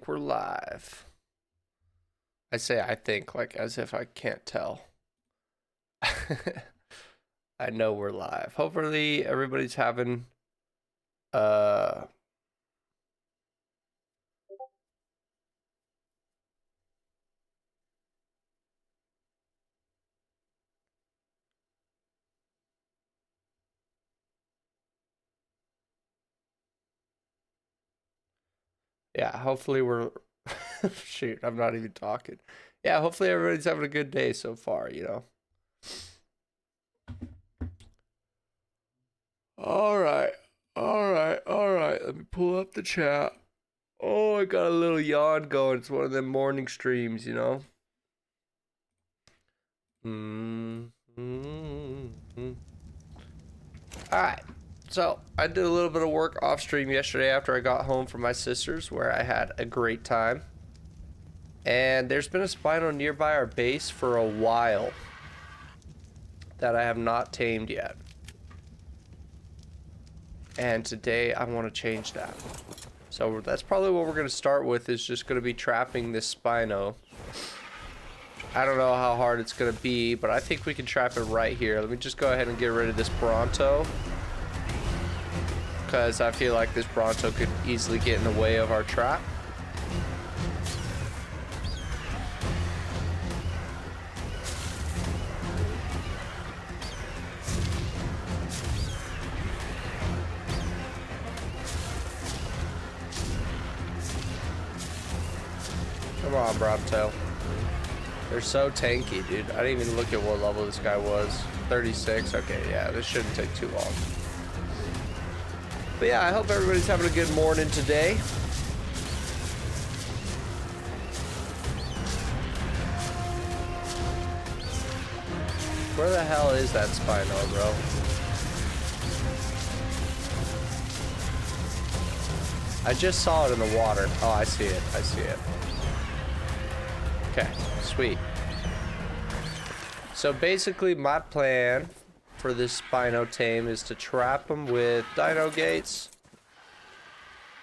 think we're live. I say I think like as if I can't tell. I know we're live. Hopefully everybody's having uh yeah, hopefully we're shoot, I'm not even talking. Yeah, hopefully everybody's having a good day so far, you know. All right. All right. All right. Let me pull up the chat. Oh, I got a little yawn going. It's one of them morning streams, you know. Mm-hmm. All right. So I did a little bit of work off stream yesterday after I got home from my sister's, where I had a great time. And there's been a Spino nearby our base for a while that I have not tamed yet. And today I want to change that. So that's probably what we're going to start with, is just going to be trapping this Spino. I don't know how hard it's going to be, but I think we can trap it right here. Let me just go ahead and get rid of this Bronto, because I feel like this Bronto could easily get in the way of our trap. Come on, Bronto. They're so tanky, dude. I didn't even look at what level this guy was. 36. Okay, yeah, this shouldn't take too long. But yeah, I hope everybody's having a good morning today. Where the hell is that Spino, bro? I just saw it in the water. Oh, I see it. I see it. Okay, sweet. So basically my plan for this Spino tame is to trap them with dino gates.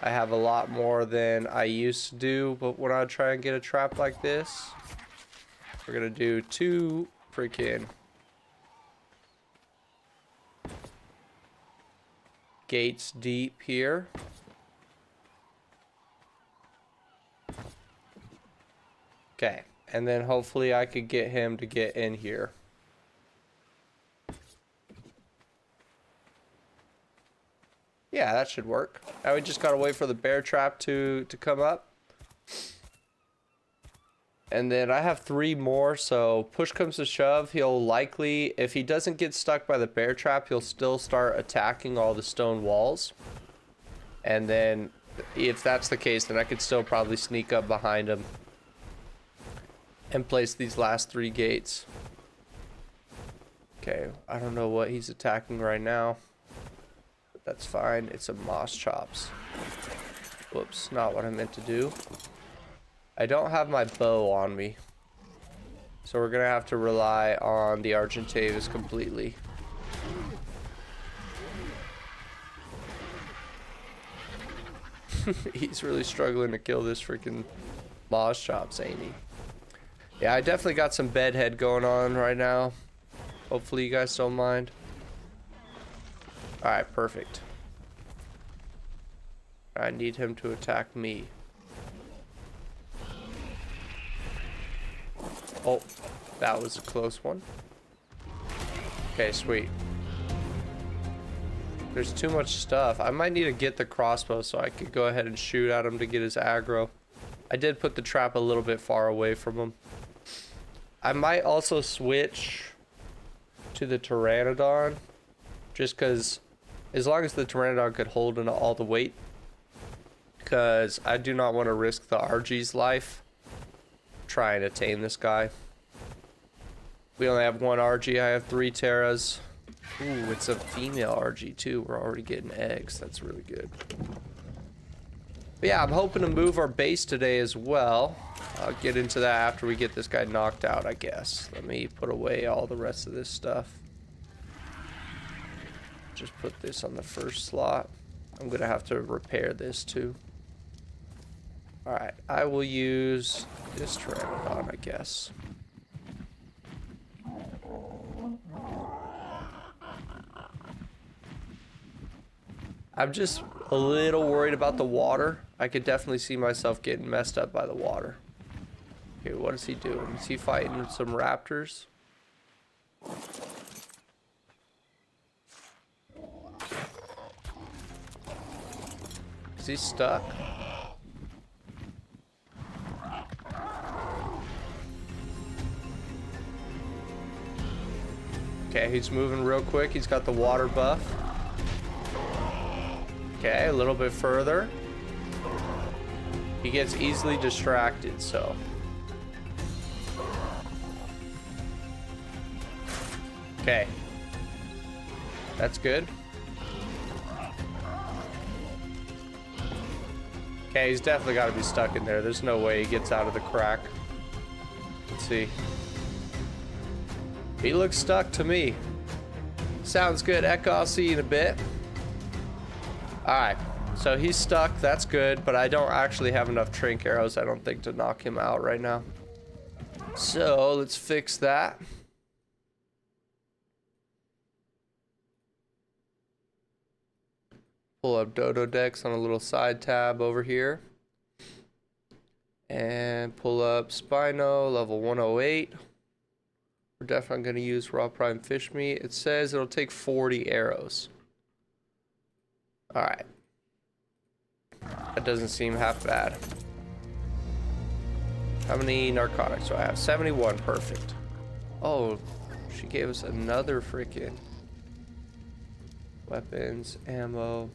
I have a lot more than I used to do, but when I try and get a trap like this, we're gonna do 2 freaking gates deep here. Okay, and then hopefully I could get him to get in here. Yeah, that should work. Now we just gotta wait for the bear trap to come up. And then I have 3 more, so push comes to shove, he'll likely, if he doesn't get stuck by the bear trap, he'll still start attacking all the stone walls. And then if that's the case, then I could still probably sneak up behind him and place these last 3 gates. Okay, I don't know what he's attacking right now. But that's fine. It's a moss chops. Whoops, not what I meant to do. I don't have my bow on me, so we're gonna have to rely on the Argentavis completely. He's really struggling to kill this freaking moss chops, ain't he? Yeah, I definitely got some bedhead going on right now. Hopefully you guys don't mind. Alright, perfect. I need him to attack me. Oh, that was a close one. Okay, sweet. There's too much stuff. I might need to get the crossbow so I could go ahead and shoot at him to get his aggro. I did put the trap a little bit far away from him. I might also switch to the Pteranodon, just because as long as the Pteranodon could hold in all the weight, because I do not want to risk the RG's life trying to tame this guy. We only have 1 RG, I have 3 Terras. Ooh, it's a female RG too. We're already getting eggs. That's really good. But yeah, I'm hoping to move our base today as well. I'll get into that after we get this guy knocked out, I guess. Let me put away all the rest of this stuff. Just put this on the first slot. I'm gonna have to repair this too. Alright, I will use this Pteranodon, I guess. I'm just a little worried about the water. I could definitely see myself getting messed up by the water. Okay, what is he doing? Is he fighting some raptors? Is he stuck? Okay, he's moving real quick. He's got the water buff. Okay, a little bit further. He gets easily distracted, so. Okay. That's good. Okay, he's definitely got to be stuck in there. There's no way he gets out of the crack. Let's see. He looks stuck to me. Sounds good, Echo. I'll see you in a bit. Alright, so he's stuck. That's good, but I don't actually have enough Trink arrows, I don't think, to knock him out right now. So, let's fix that. Pull up Dodo Dex on a little side tab over here. And pull up Spino, level 108. We're definitely going to use raw prime fish meat. It says it'll take 40 arrows. Alright. That doesn't seem half bad. How many narcotics do I have? 71, perfect. Oh, she gave us another freaking weapons, ammo.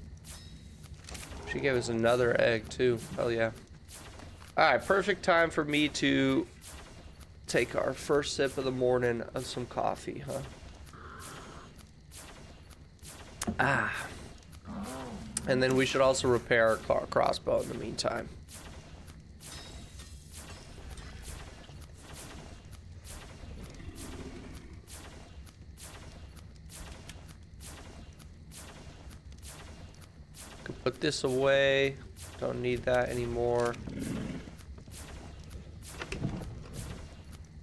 She gave us another egg too. Hell yeah. Alright, perfect time for me to take our first sip of the morning of some coffee, huh? Ah. And then we should also repair our crossbow in the meantime. Could put this away. Don't need that anymore.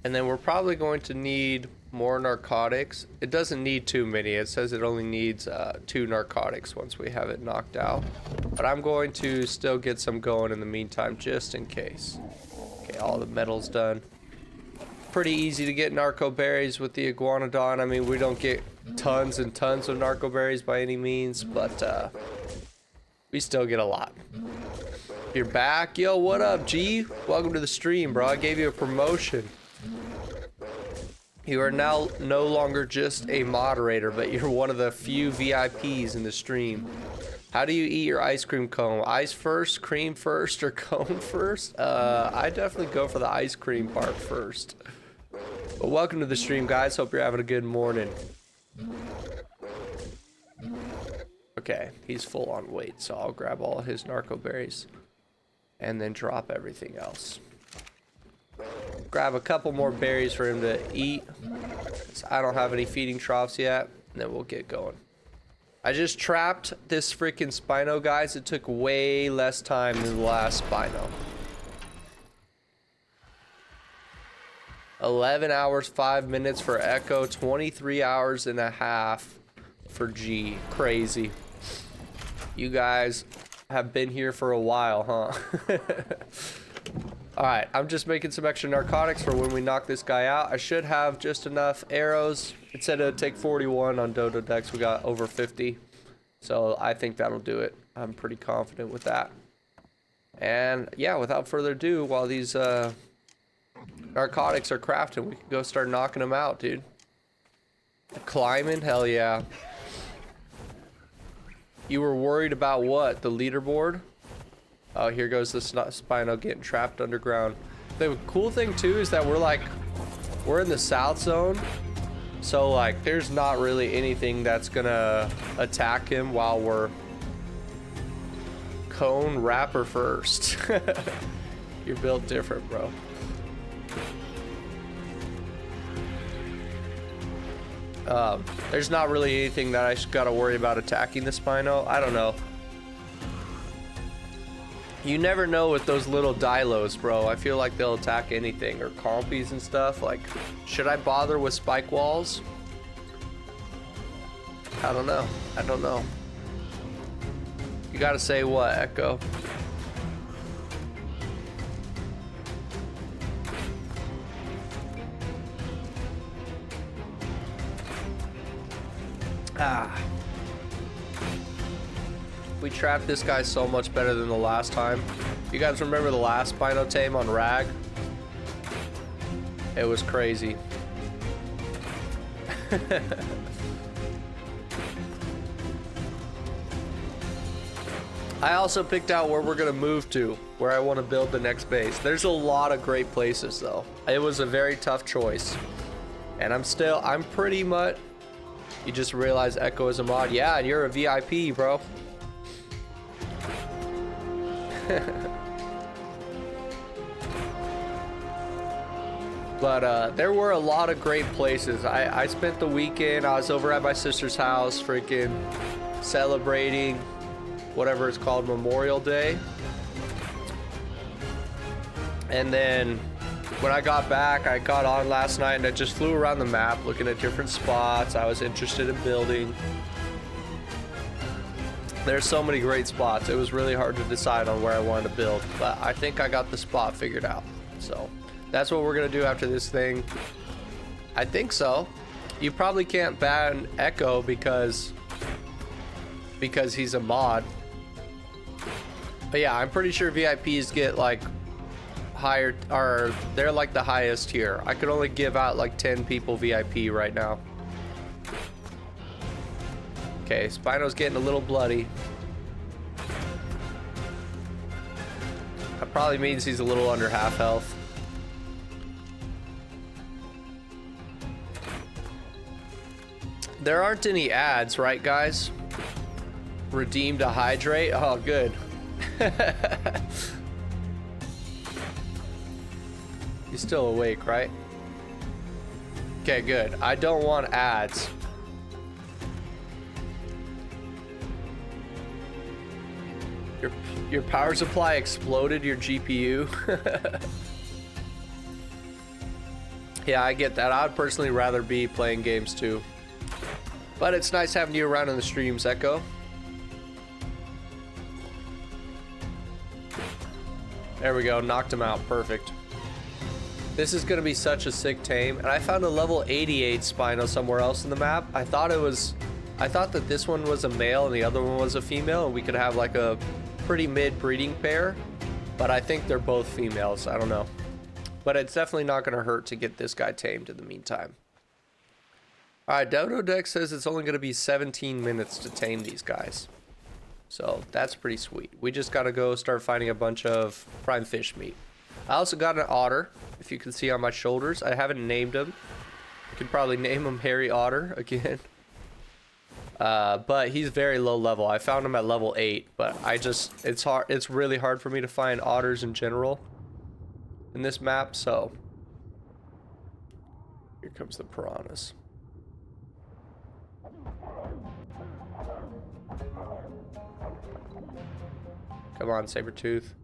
And then we're probably going to need more narcotics. It doesn't need too many. It says it only needs 2 narcotics once we have it knocked out. But I'm going to still get some going in the meantime, just in case. Okay, all the metal's done. Pretty easy to get narco berries with the iguanodon. I mean, we don't get tons and tons of narco berries by any means, but we still get a lot. You're back? Yo, what up, G? Welcome to the stream, bro. I gave you a promotion. You are now no longer just a moderator, but you're one of the few VIPs in the stream. How do you eat your ice cream cone? Ice first, cream first, or cone first? I definitely go for the ice cream part first. But welcome to the stream, guys. Hope you're having a good morning. Okay, he's full on weight, so I'll grab all his narco berries and then drop everything else. Grab a couple more berries for him to eat. I don't have any feeding troughs yet, and then we'll get going. I just trapped this freaking Spino, guys. It took way less time than the last Spino. 11 hours, 5 minutes for Echo, 23 hours and a half for G. Crazy. You guys have been here for a while, huh? Alright, I'm just making some extra narcotics for when we knock this guy out. I should have just enough arrows. It said it would take 41 on Dodo Dex. We got over 50. So I think that'll do it. I'm pretty confident with that. And yeah, without further ado, while these narcotics are crafting, we can go start knocking them out, dude. Climbing? Hell yeah. You were worried about what? The leaderboard? Oh, here goes the Spino getting trapped underground. The cool thing too is that we're in the south zone, so like there's not really anything that's gonna attack him while we're cone wrapper first. You're built different, bro. There's not really anything that I gotta worry about attacking the Spino. I don't know. You never know with those little dilos, bro. I feel like they'll attack anything, or compies and stuff. Like, should I bother with spike walls? I don't know. I don't know. You gotta say what, Echo? Ah. We trapped this guy so much better than the last time. You guys remember the last Spino tame on Rag? It was crazy. I also picked out where we're gonna move to, where I want to build the next base. There's a lot of great places though. It was a very tough choice. And I'm pretty much, you just realize Echo is a mod. Yeah, and you're a VIP, bro. But there were a lot of great places. I spent the weekend, I was over at my sister's house freaking celebrating whatever it's called, Memorial Day. And then when I got back, I got on last night and I just flew around the map looking at different spots I was interested in building. There's so many great spots. It was really hard to decide on where I wanted to build, but I think I got the spot figured out. So that's what we're gonna do after this thing. I think so. You probably can't ban Echo because he's a mod. But yeah, I'm pretty sure VIPs get like higher, or they're like the highest tier. I could only give out like 10 people VIP right now. Okay, Spino's getting a little bloody. That probably means he's a little under half health. There aren't any ads, right, guys? Redeem to hydrate? Oh, good. He's still awake, right? Okay, good. I don't want ads. Your power supply exploded your GPU. Yeah, I get that. I'd personally rather be playing games too. But it's nice having you around in the streams, Echo. There we go, knocked him out, perfect. This is gonna be such a sick tame, and I found a level 88 Spino somewhere else in the map. I thought that this one was a male and the other one was a female, and we could have like a pretty mid breeding pair, but I think they're both females. I don't know, but it's definitely not gonna hurt to get this guy tamed in the meantime. All right, Dodo Deck says it's only gonna be 17 minutes to tame these guys. So that's pretty sweet. We just gotta go start finding a bunch of prime fish meat. I also got an otter, if you can see on my shoulders. I haven't named him. I could probably name him Harry Otter again. But he's very low level. I found him at level 8, but it's really hard for me to find otters in general in this map, so here comes the piranhas. Come on, Sabretooth.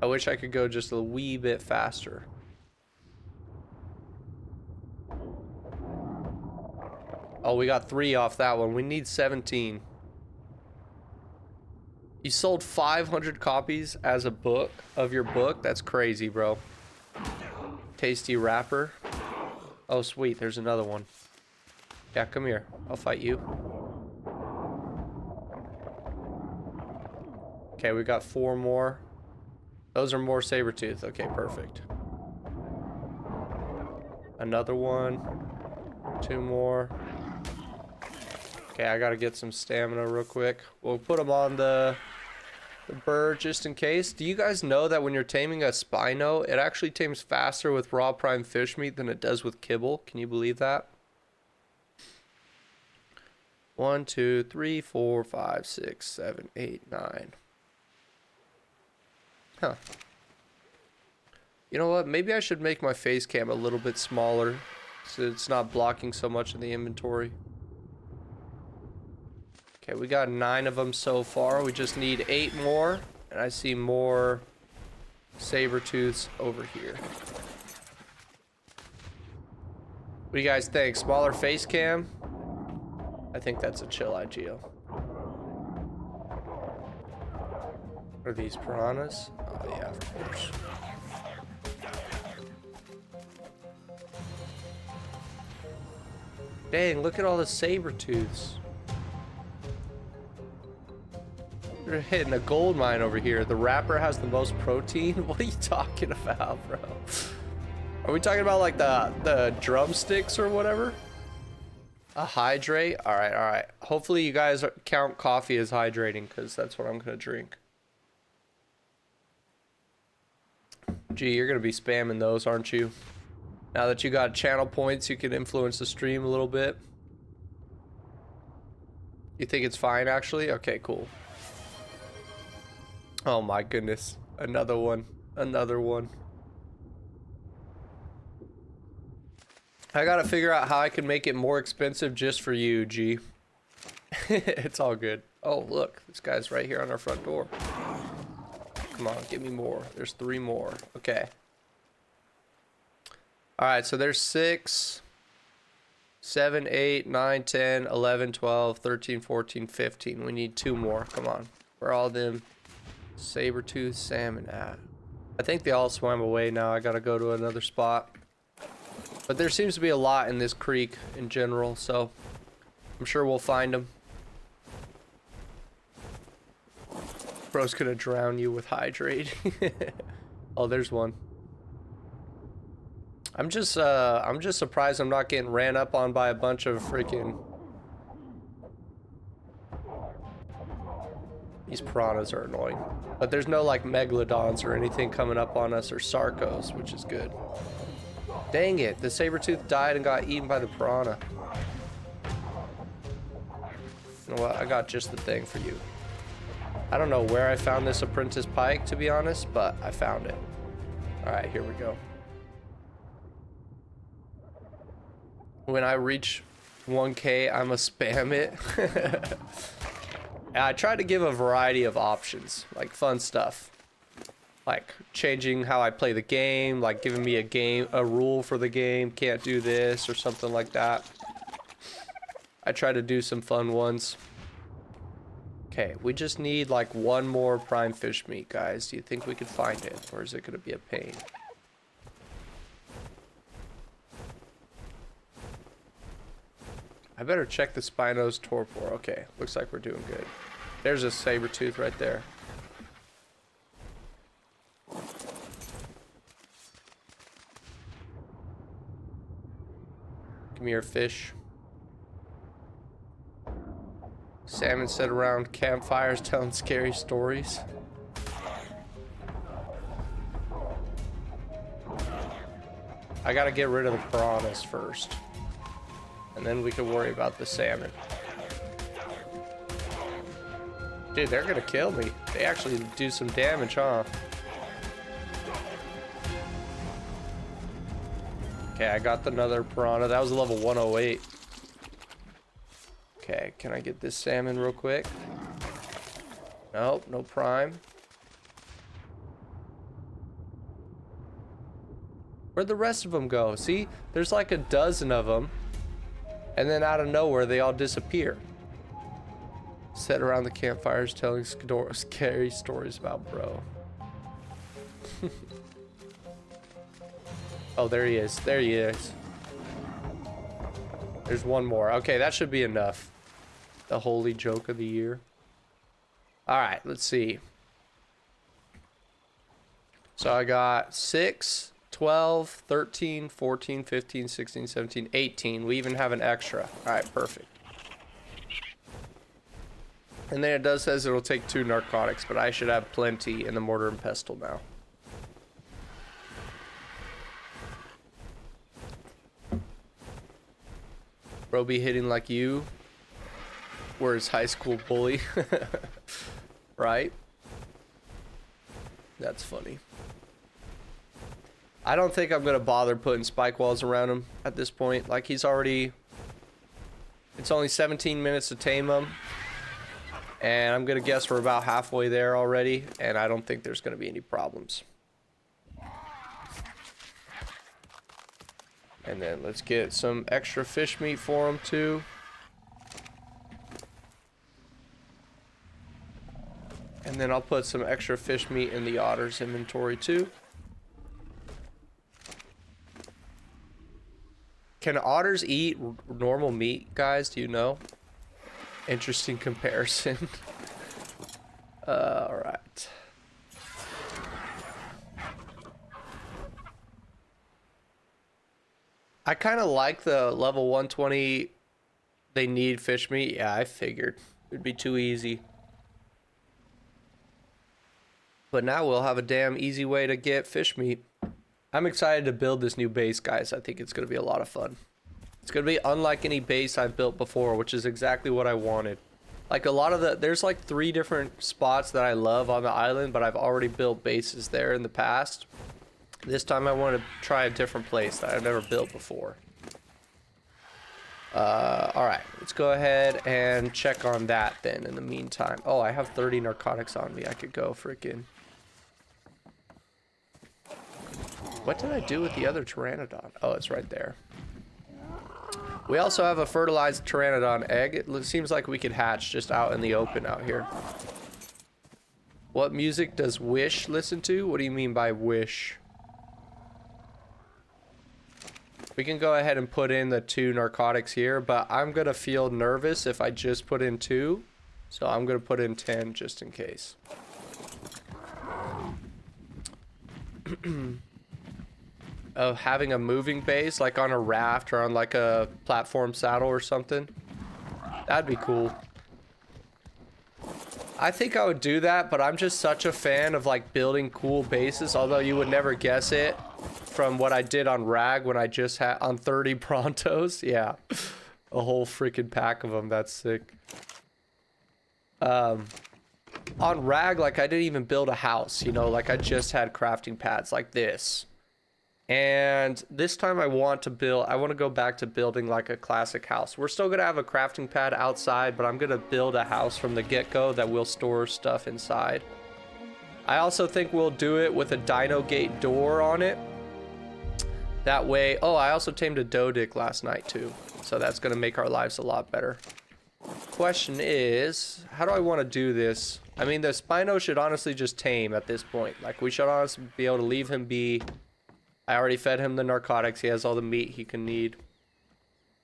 I wish I could go just a wee bit faster. Oh, we got 3 off that one. We need 17. You sold 500 copies as a book of your book? That's crazy, bro. Tasty wrapper. Oh, sweet. There's another one. Yeah, come here. I'll fight you. Okay, we got 4 more. Those are more Sabretooth. Okay, perfect. Another one. 2 more. Okay, I gotta get some stamina real quick. We'll put them on the bird just in case. Do you guys know that when you're taming a Spino, it actually tames faster with raw prime fish meat than it does with kibble? Can you believe that? 1, 2, 3, 4, 5, 6, 7, 8, 9. Huh. You know what? Maybe I should make my face cam a little bit smaller so it's not blocking so much in the inventory. Okay, we got 9 of them so far. We just need 8 more. And I see more saber-tooths over here. What do you guys think? Smaller face cam? I think that's a chill idea. Are these piranhas? Oh yeah, of course. Dang, look at all the saber-tooths. They're hitting a gold mine over here. The wrapper has the most protein? What are you talking about, bro? Are we talking about like the drumsticks or whatever? A hydrate? Alright, alright. Hopefully you guys count coffee as hydrating, because that's what I'm going to drink. Gee, you're going to be spamming those, aren't you? Now that you got channel points, you can influence the stream a little bit. You think it's fine, actually? Okay, cool. Oh my goodness. Another one. Another one. I gotta figure out how I can make it more expensive just for you, G. It's all good. Oh, look. This guy's right here on our front door. Come on, give me more. There's 3 more. Okay. Alright, so there's 6, 7, 8, 9, 10, 11, 12, 13, 14, 15. We need 2 more. Come on. Where are all them saber-tooth salmon at? I think they all swam away now. I gotta go to another spot. But there seems to be a lot in this creek in general, so I'm sure we'll find them. Bro's gonna drown you with hydrate. Oh, there's one. I'm just surprised I'm not getting ran up on by a bunch of freaking... These piranhas are annoying. But there's no like megalodons or anything coming up on us, or sarcos, which is good. Dang it, the saber-tooth died and got eaten by the piranha. You know what, I got just the thing for you. I don't know where I found this apprentice pike, to be honest, but I found it. Alright, here we go. When I reach 1K, I'ma spam it. I tried to give a variety of options, like fun stuff. Like changing how I play the game, like giving me a rule for the game, can't do this or something like that. I try to do some fun ones. Okay, we just need like 1 more prime fish meat, guys. Do you think we could find it, or is it gonna be a pain? I better check the Spino's torpor. Okay, looks like we're doing good. There's a saber-tooth right there. Give me your fish. Salmon sit around campfires telling scary stories. I gotta get rid of the piranhas first. And then we can worry about the salmon. Dude, they're gonna kill me. They actually do some damage, huh? Okay, I got another piranha. That was a level 108. Okay, can I get this salmon real quick? Nope, no prime. Where'd the rest of them go? See, there's like a dozen of them. And then out of nowhere, they all disappear. Sit around the campfires telling scary stories about bro. Oh, there he is. There he is. There's 1 more. Okay, that should be enough. The holy joke of the year. Alright, let's see. So I got 6, 12, 13, 14, 15, 16, 17, 18. We even have an extra. Alright, perfect. And then it does says it'll take 2 narcotics, but I should have plenty in the mortar and pestle now. Bro be hitting like you. Where's high school bully? Right? That's funny. I don't think I'm gonna bother putting spike walls around him at this point. Like, he's already... It's only 17 minutes to tame him. And I'm gonna guess we're about halfway there already, and I don't think there's gonna be any problems. And then let's get some extra fish meat for them too. And then I'll put some extra fish meat in the otter's inventory too. Can otters eat normal meat, guys? Do you know? Interesting comparison. All right. I kind of like the level 120. They need fish meat. Yeah, I figured it'd be too easy. But now we'll have a damn easy way to get fish meat. I'm excited to build this new base, guys. I think it's going to be a lot of fun. It's going to be unlike any base I've built before, which is exactly what I wanted. Like a lot of there's like 3 different spots that I love on the island, but I've already built bases there in the past. This time I want to try a different place that I've never built before. All right, let's go ahead and check on that then in the meantime. Oh, I have 30 narcotics on me. I could go freaking... What did I do with the other pteranodon? Oh, it's right there. We also have a fertilized pteranodon egg. It seems like we could hatch just out in the open out here. What music does Wish listen to? What do you mean by Wish? We can go ahead and put in the 2 narcotics here, but I'm gonna feel nervous if I just put in 2. So I'm gonna put in 10 just in case. Of having a moving base, like on a raft or on like a platform saddle or something. That'd be cool. I think I would do that, but I'm just such a fan of like building cool bases, although you would never guess it from what I did on Rag when I just had on 30 Prontos. Yeah, a whole freaking pack of them. That's sick. On Rag, like I didn't even build a house, you know, like I just had crafting pads like this. And this time I want to go back to building like a classic house. We're still gonna have a crafting pad outside, but I'm gonna build a house from the get-go that will store stuff inside. I also think we'll do it with a dino gate door on it. That way, oh, I also tamed a Dodic last night too. So that's gonna make our lives a lot better. Question is, how do I want to do this? I mean, the Spino should honestly just tame at this point. Like, we should honestly be able to leave him be. I already fed him the narcotics. He has all the meat he can need.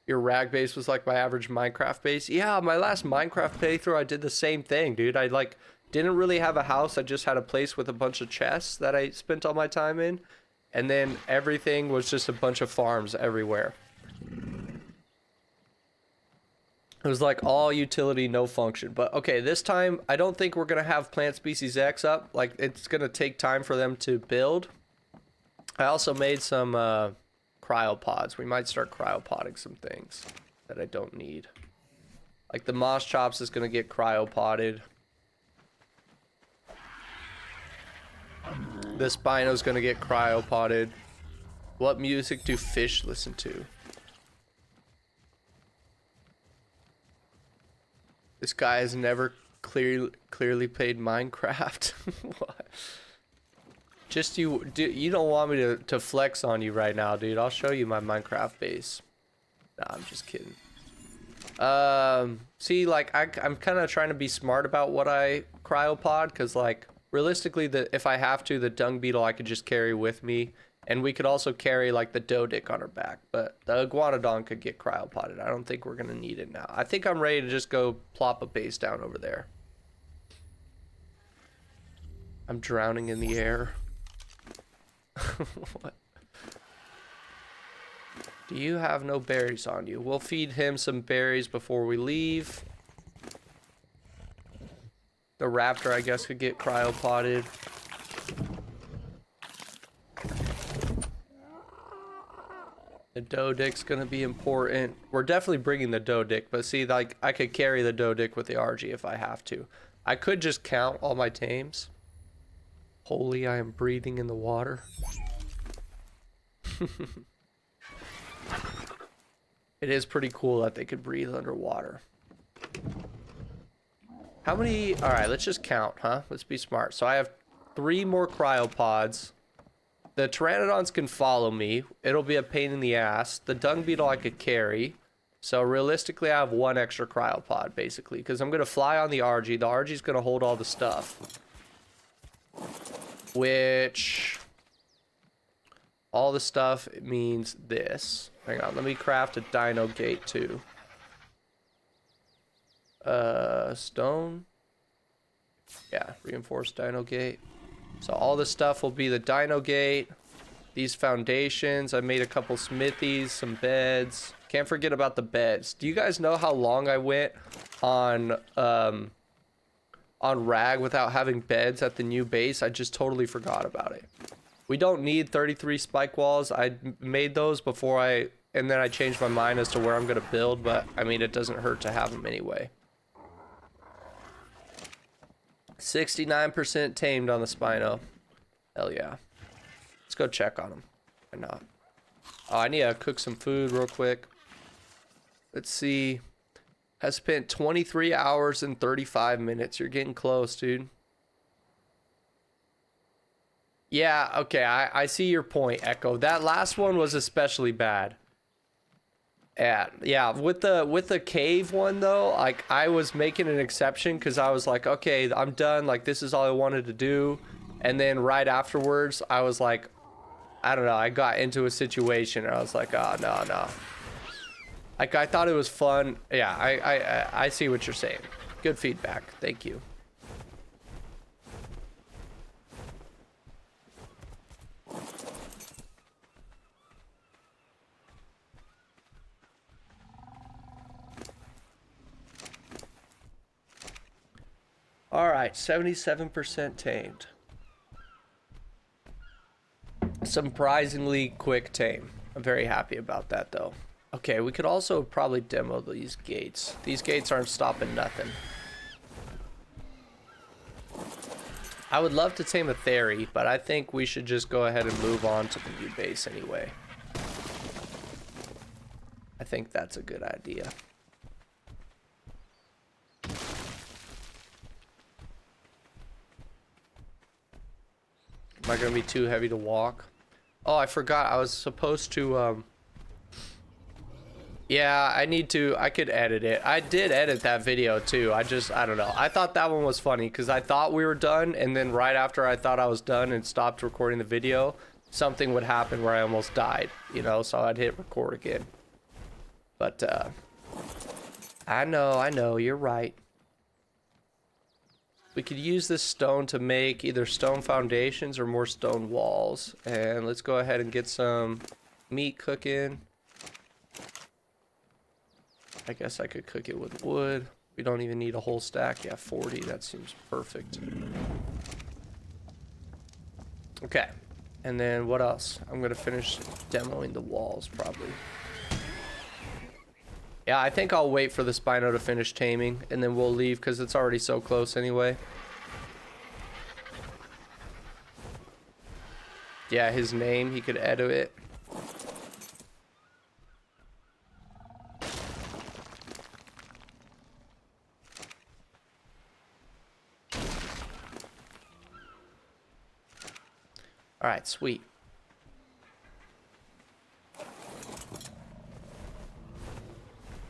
Your Rag base was like my average Minecraft base. Yeah, my last Minecraft playthrough, I did the same thing, dude. I like didn't really have a house. I just had a place with a bunch of chests that I spent all my time in. And then everything was just a bunch of farms everywhere. It was like all utility, no function. But okay, this time I don't think we're going to have Plant Species X up. Like, it's going to take time for them to build. I also made some cryopods. We might start cryopoding some things that I don't need. Like the Moss Chops is going to get cryopotted. The Spino's going to get cryopotted. What music do fish listen to? This guy has never clearly played Minecraft. What? Just you don't want me to flex on you right now, dude. I'll show you my Minecraft base. Nah, I'm just kidding. See, like I'm kind of trying to be smart about what I cryopod, because like realistically, if I have to, the dung beetle I could just carry with me, and we could also carry like the Dodic on our back. But the iguanodon could get cryopotted. I don't think we're gonna need it now. I think I'm ready to just go plop a base down over there. I'm drowning in the air. What? Do you have no berries on you? We'll feed him some berries before we leave. The raptor, I guess, could get cryopotted. The Dodic's gonna be important. We're definitely bringing the Dodic, but see, like, I could carry the Dodic with the RG if I have to. I could just count all my tames. Holy, I am breathing in the water. It is pretty cool that they could breathe underwater. How many? All right, let's just count, huh? Let's be smart. So I have 3 more cryopods. The pteranodons can follow me. It'll be a pain in the ass. The dung beetle I could carry. So realistically, I have 1 extra cryopod, basically, because I'm going to fly on the RG. The RG is going to hold all the stuff. Which... all the stuff means this. Hang on, let me craft a dino gate, too. Stone. Yeah, reinforced dino gate. So all the stuff will be the dino gate. These foundations. I made a couple smithies, some beds. Can't forget about the beds. Do you guys know how long I went on Rag without having beds at the new base? I just totally forgot about it. We don't need 33 spike walls. I made those before and then I changed my mind as to where I'm gonna build, but I mean, it doesn't hurt to have them anyway. 69% tamed on the Spino. Hell yeah. Let's go check on him. Why not? Oh, I need to cook some food real quick. Let's see. Has spent 23 hours and 35 minutes. You're getting close, dude. Yeah, okay, I see your point, Echo. That last one was especially bad. Yeah, with the cave one though, like I was making an exception because I was like, okay, I'm done, like this is all I wanted to do. And then right afterwards, I was like, I don't know, I got into a situation and I was like, oh no. Like I thought it was fun. Yeah, I see what you're saying. Good feedback. Thank you. All right, 77% tamed. Surprisingly quick tame. I'm very happy about that though. Okay, we could also probably demo these gates. These gates aren't stopping nothing. I would love to tame a Theory, but I think we should just go ahead and move on to the new base anyway. I think that's a good idea. Am I gonna be too heavy to walk? Oh, I forgot. I was supposed to, yeah, I could edit it. I did edit that video too. I don't know. I thought that one was funny because I thought we were done, and then right after I thought I was done and stopped recording the video, something would happen where I almost died, you know, so I'd hit record again. But, I know, you're right. We could use this stone to make either stone foundations or more stone walls. And let's go ahead and get some meat cooking. I guess I could cook it with wood. We don't even need a whole stack. Yeah, 40. That seems perfect. Okay. And then what else? I'm going to finish demoing the walls probably. Yeah, I think I'll wait for the Spino to finish taming, and then we'll leave because it's already so close anyway. Yeah, his name, he could edit it. All right, sweet.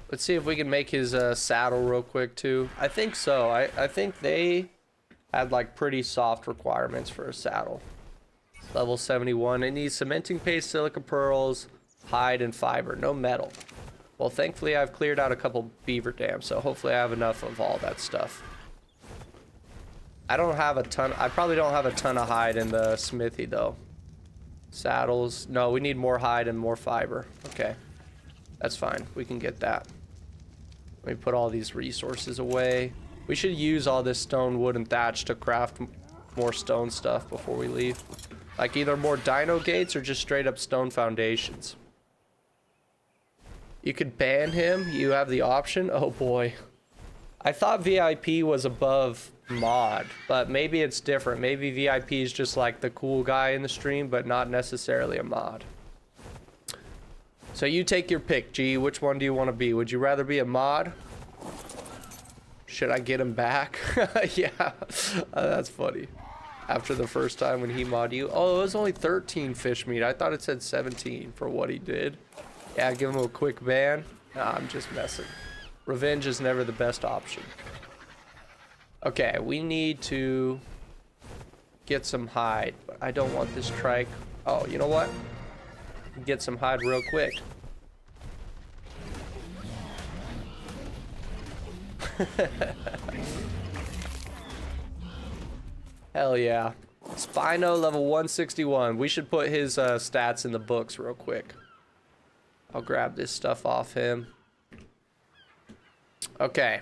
Let's see if we can make his saddle real quick too. I think so. I think they had like pretty soft requirements for a saddle. Level 71. It needs cementing paste, silica pearls, hide, and fiber. No metal. Well, thankfully I've cleared out a couple beaver dams, so hopefully I have enough of all that stuff. I don't have a ton. I probably don't have a ton of hide in the smithy though. Saddles. No, we need more hide and more fiber. Okay. That's fine. We can get that. Let me put all these resources away. We should use all this stone, wood, and thatch to craft more stone stuff before we leave. Like either more dino gates or just straight up stone foundations. You could ban him. You have the option. Oh boy. I thought VIP was above mod, but maybe it's different. Maybe VIP is just like the cool guy in the stream, but not necessarily a mod. So you take your pick, G. Which one do you want to be? Would you rather be a mod Should I get him back? Yeah, that's funny. After the first time when he mod you. Oh, it was only 13 fish meat. I thought it said 17 for what he did. Yeah, give him a quick ban. Nah, I'm just messing. Revenge is never the best option. Okay, we need to get some hide, but I don't want this trike. Oh, you know what? Get some hide real quick. Hell yeah. Spino level 161. We should put his stats in the books real quick. I'll grab this stuff off him. Okay.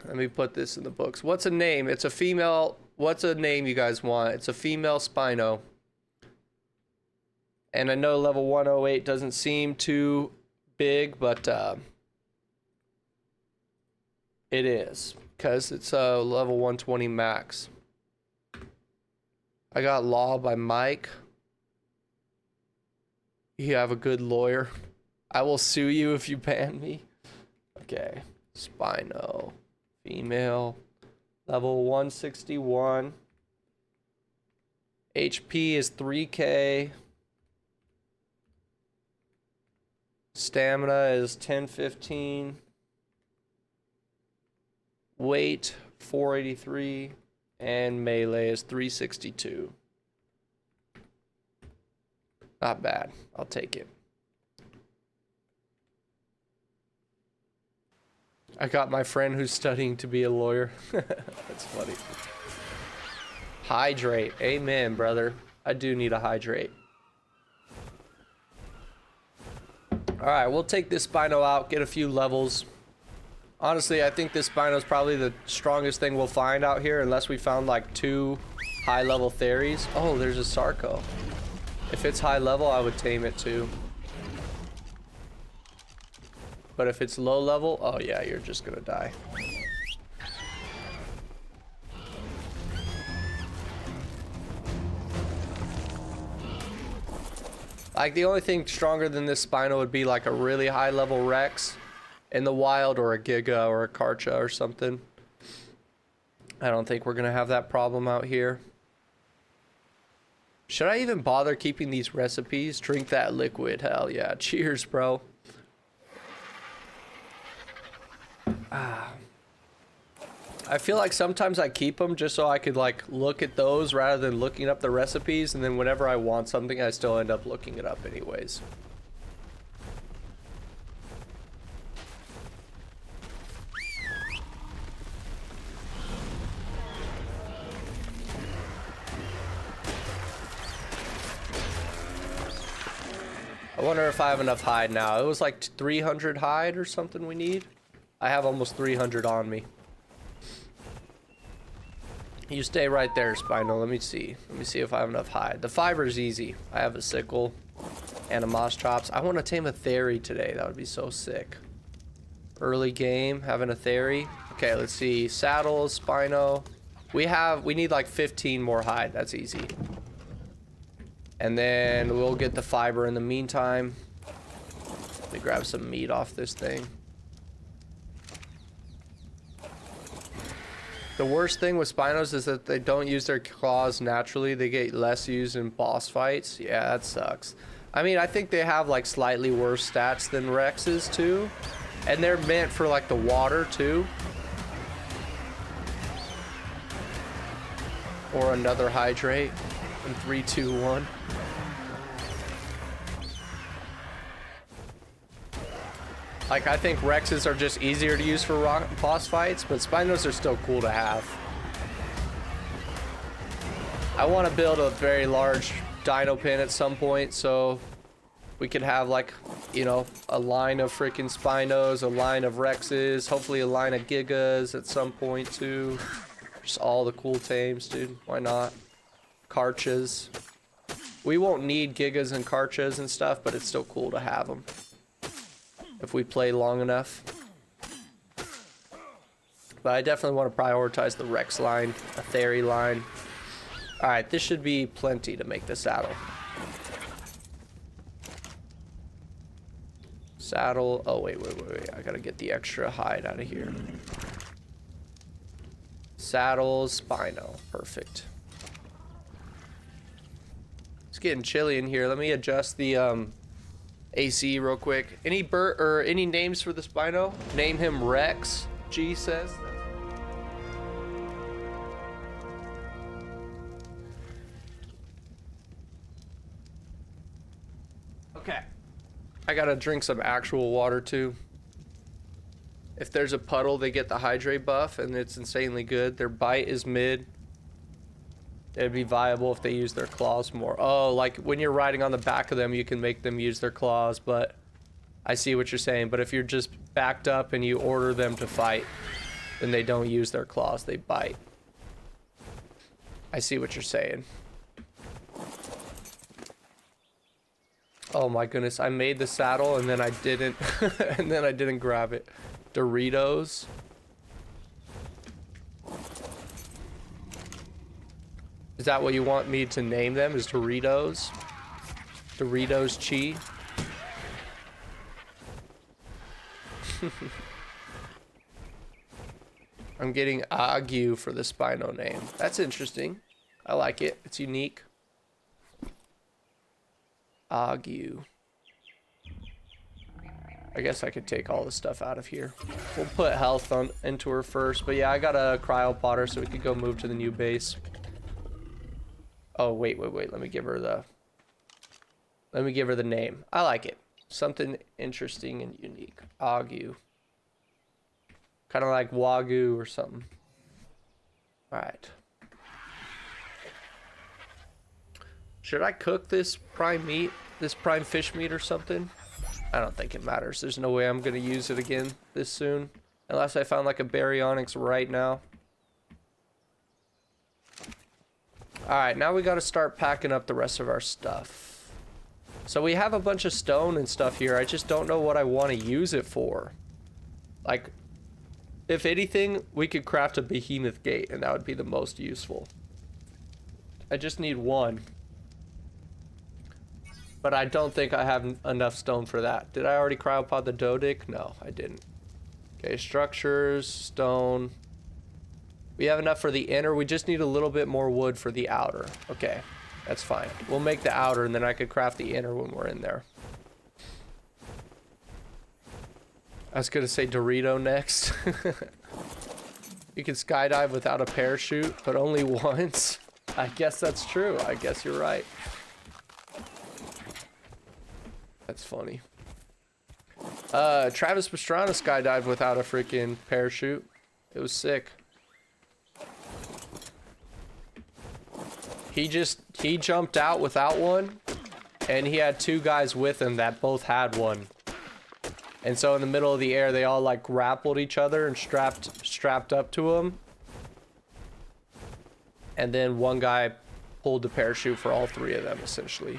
Let me put this in the books. What's a name? It's a female. What's a name you guys want? It's a female Spino. And I know level 108 doesn't seem too big, but it is. Because it's a level 120 max. I got Law by Mike. You have a good lawyer. I will sue you if you ban me. Okay. Spino. Female. Level 161. HP is 3k. Stamina is 1015. Weight 483. And melee is 362. Not bad. I'll take it. I got my friend who's studying to be a lawyer. That's funny. Hydrate. Amen, brother. I do need a hydrate. Alright, we'll take this Spino out, get a few levels. Honestly, I think this Spino is probably the strongest thing we'll find out here, unless we found like 2 high-level theories. Oh, there's a Sarco. If it's high level, I would tame it too. But if it's low level, oh yeah, you're just gonna die. Like, the only thing stronger than this Spino would be like a really high level Rex in the wild, or a Giga or a Karcha or something. I don't think we're gonna have that problem out here. Should I even bother keeping these recipes? Drink that liquid. Hell yeah. Cheers, bro. I feel like sometimes I keep them just so I could like look at those rather than looking up the recipes, and then whenever I want something I still end up looking it up anyways. I wonder if I have enough hide now. It was like 300 hide or something we need. I have almost 300 on me. You stay right there, Spino. Let me see. Let me see if I have enough hide. The fiber is easy. I have a sickle and a moss chops. I want to tame a theory today. That would be so sick. Early game, having a theory. Okay, let's see. Saddles, Spino. We need like 15 more hide. That's easy. And then we'll get the fiber in the meantime. Let me grab some meat off this thing. The worst thing with Spinos is that they don't use their claws naturally. They get less used in boss fights. Yeah, that sucks. I mean, I think they have like slightly worse stats than Rexes too. And they're meant for like the water too. Or another hydrate in 3, 2, 1. Like, I think Rexes are just easier to use for boss fights, but Spinos are still cool to have. I want to build a very large dino pen at some point, so we could have, like, you know, a line of freaking Spinos, a line of Rexes, hopefully a line of Gigas at some point, too. Just all the cool tames, dude. Why not? Karchas. We won't need Gigas and Karchas and stuff, but it's still cool to have them. If we play long enough. But I definitely want to prioritize the Rex line, a Theory line. Alright, this should be plenty to make the saddle. Saddle. Oh, wait. I gotta get the extra hide out of here. Saddles, Spino. Perfect. It's getting chilly in here. Let me adjust the AC real quick. Any any names for the Spino? Name him Rex, G says. Okay. I gotta drink some actual water too. If there's a puddle, they get the hydrate buff, and it's insanely good. Their bite is mid. It'd be viable if they use their claws more. Oh, like when you're riding on the back of them, you can make them use their claws, but I see what you're saying. But if you're just backed up and you order them to fight, then they don't use their claws, they bite. I see what you're saying. Oh my goodness, I made the saddle and then I didn't and then I didn't grab it. Doritos. Is that what you want me to name them? Is Doritos? Doritos Chi? I'm getting Agu for the Spino name. That's interesting. I like it. It's unique. Agu. I guess I could take all the stuff out of here. We'll put health into her first. But yeah, I got a cryo potter so we could go move to the new base. Oh, wait. Let me give her the name. I like it. Something interesting and unique. Agu. Kind of like Wagyu or something. Alright. Should I cook this prime meat? This prime fish meat or something? I don't think it matters. There's no way I'm going to use it again this soon. Unless I found like a baryonyx right now. Alright, now we got to start packing up the rest of our stuff. So we have a bunch of stone and stuff here. I just don't know what I want to use it for. Like, if anything, we could craft a behemoth gate and that would be the most useful. I just need one. But I don't think I have enough stone for that. Did I already cryopod the Dodic? No, I didn't. Okay, structures, stone. We have enough for the inner. We just need a little bit more wood for the outer. Okay, that's fine. We'll make the outer and then I could craft the inner when we're in there. I was gonna say Dorito next. You can skydive without a parachute, but only once. I guess that's true. I guess you're right. That's funny. Travis Pastrana skydived without a freaking parachute. It was sick. He jumped out without one, and he had two guys with him that both had one. And so in the middle of the air, they all like grappled each other and strapped up to him. And then one guy pulled the parachute for all three of them, essentially.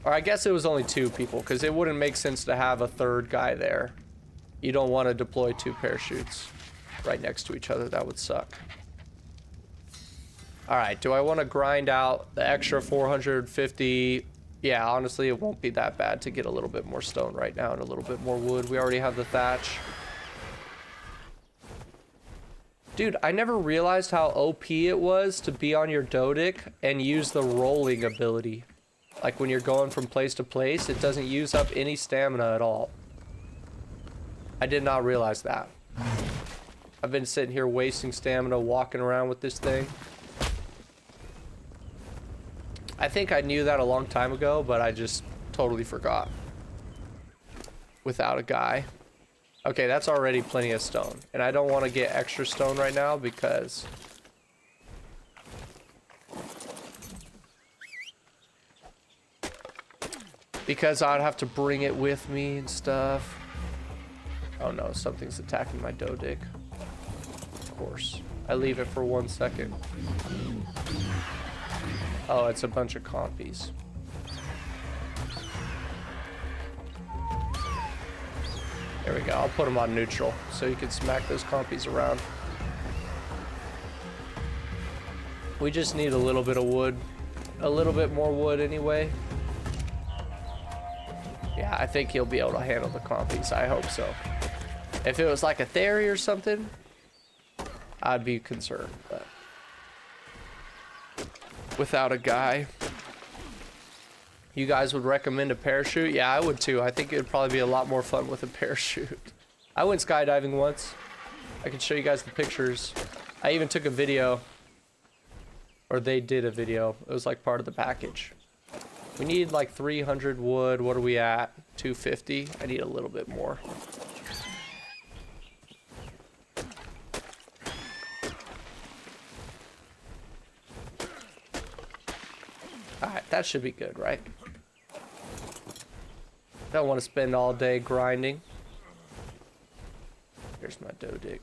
Or I guess it was only two people, because it wouldn't make sense to have a third guy there. You don't want to deploy two parachutes right next to each other. That would suck. Alright, do I want to grind out the extra 450? Yeah, honestly, it won't be that bad to get a little bit more stone right now and a little bit more wood. We already have the thatch. Dude, I never realized how OP it was to be on your Dodic and use the rolling ability. Like when you're going from place to place, it doesn't use up any stamina at all. I did not realize that. I've been sitting here wasting stamina walking around with this thing. I think I knew that a long time ago, but I just totally forgot. Without a guy. Okay, that's already plenty of stone. And I don't want to get extra stone right now because... I'd have to bring it with me and stuff. Oh no, something's attacking my Dodic. Of course. I leave it for 1 second. Oh, it's a bunch of compies. There we go. I'll put them on neutral so you can smack those compies around. We just need a little bit of wood. A little bit more wood anyway. Yeah, I think he'll be able to handle the compies. I hope so. If it was like a Theory or something, I'd be concerned, but without a guy. You guys would recommend a parachute? Yeah, I would too. I think it'd probably be a lot more fun with a parachute. I went skydiving once. I can show you guys the pictures. I even took a video. Or they did a video. It was like part of the package. We need like 300 wood. What are we at? 250? I need a little bit more. Alright, that should be good, right? Don't want to spend all day grinding. Here's my Dodic.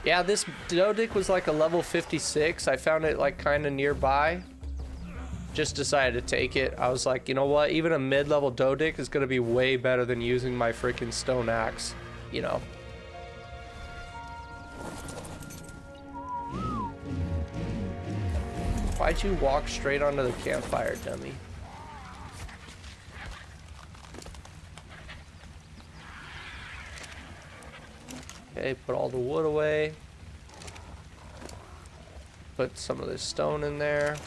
Yeah, this Dodic was like a level 56. I found it like kind of nearby. Just decided to take it. I was like, you know what? Even a mid-level Dodic is going to be way better than using my freaking stone axe. You know. Why'd you walk straight onto the campfire, dummy? Okay, put all the wood away. Put some of this stone in there.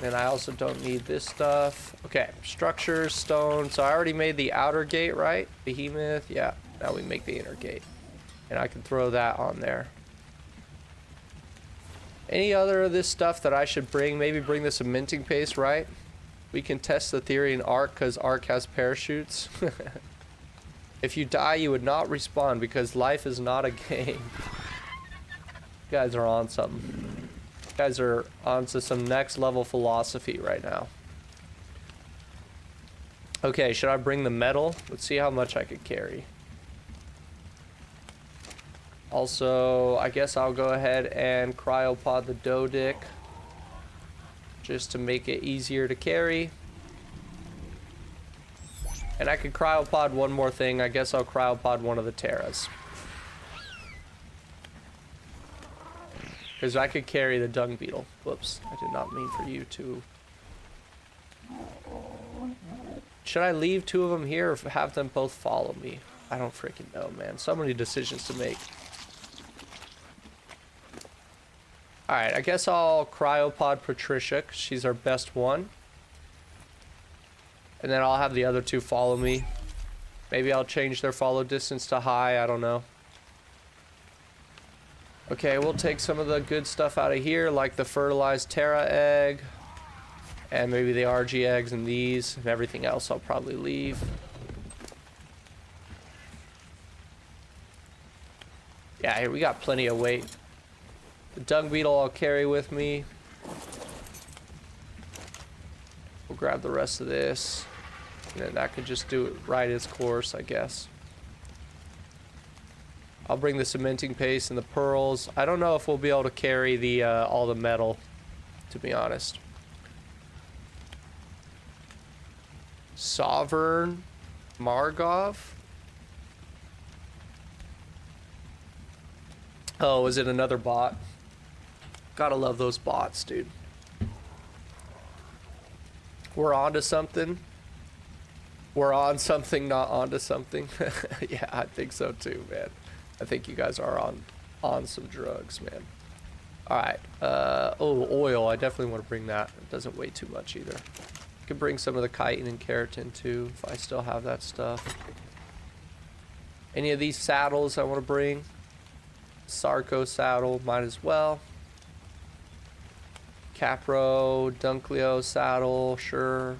And I also don't need this stuff. Okay, structures, stone. So I already made the outer gate, right? Behemoth, yeah. Now we make the inner gate. And I can throw that on there. Any other of this stuff that I should bring? Maybe bring the cementing paste, right? We can test the theory in Ark because Ark has parachutes. If you die, you would not respawn because life is not a game. You guys are on something. You guys are onto some next level philosophy right now. Okay, should I bring the metal? Let's see how much I could carry. Also, I guess I'll go ahead and cryopod the Dodic just to make it easier to carry. And I could cryopod one more thing. I guess I'll cryopod one of the Terras. Because I could carry the dung beetle. Whoops, I did not mean for you to. Should I leave two of them here or have them both follow me? I don't freaking know, man. So many decisions to make. Alright, I guess I'll cryopod Patricia, 'cause she's our best one. And then I'll have the other two follow me. Maybe I'll change their follow distance to high, I don't know. Okay, we'll take some of the good stuff out of here, like the fertilized Terra egg. And maybe the RG eggs and these, and everything else I'll probably leave. Yeah, here we got plenty of weight. The dung beetle I'll carry with me. We'll grab the rest of this. And then that could just do it right its course, I guess. I'll bring the cementing paste and the pearls. I don't know if we'll be able to carry the all the metal, to be honest. Sovereign Margov? Oh, is it another bot? Gotta love those bots, dude. We're onto something. We're on something, not onto something. Yeah, I think so too, man. I think you guys are on some drugs, man. All right. Oh, oil. I definitely want to bring that. It doesn't weigh too much either. I could bring some of the chitin and keratin too, if I still have that stuff. Any of these saddles I want to bring? Sarco saddle, might as well. Capro, Dunkleo saddle, sure.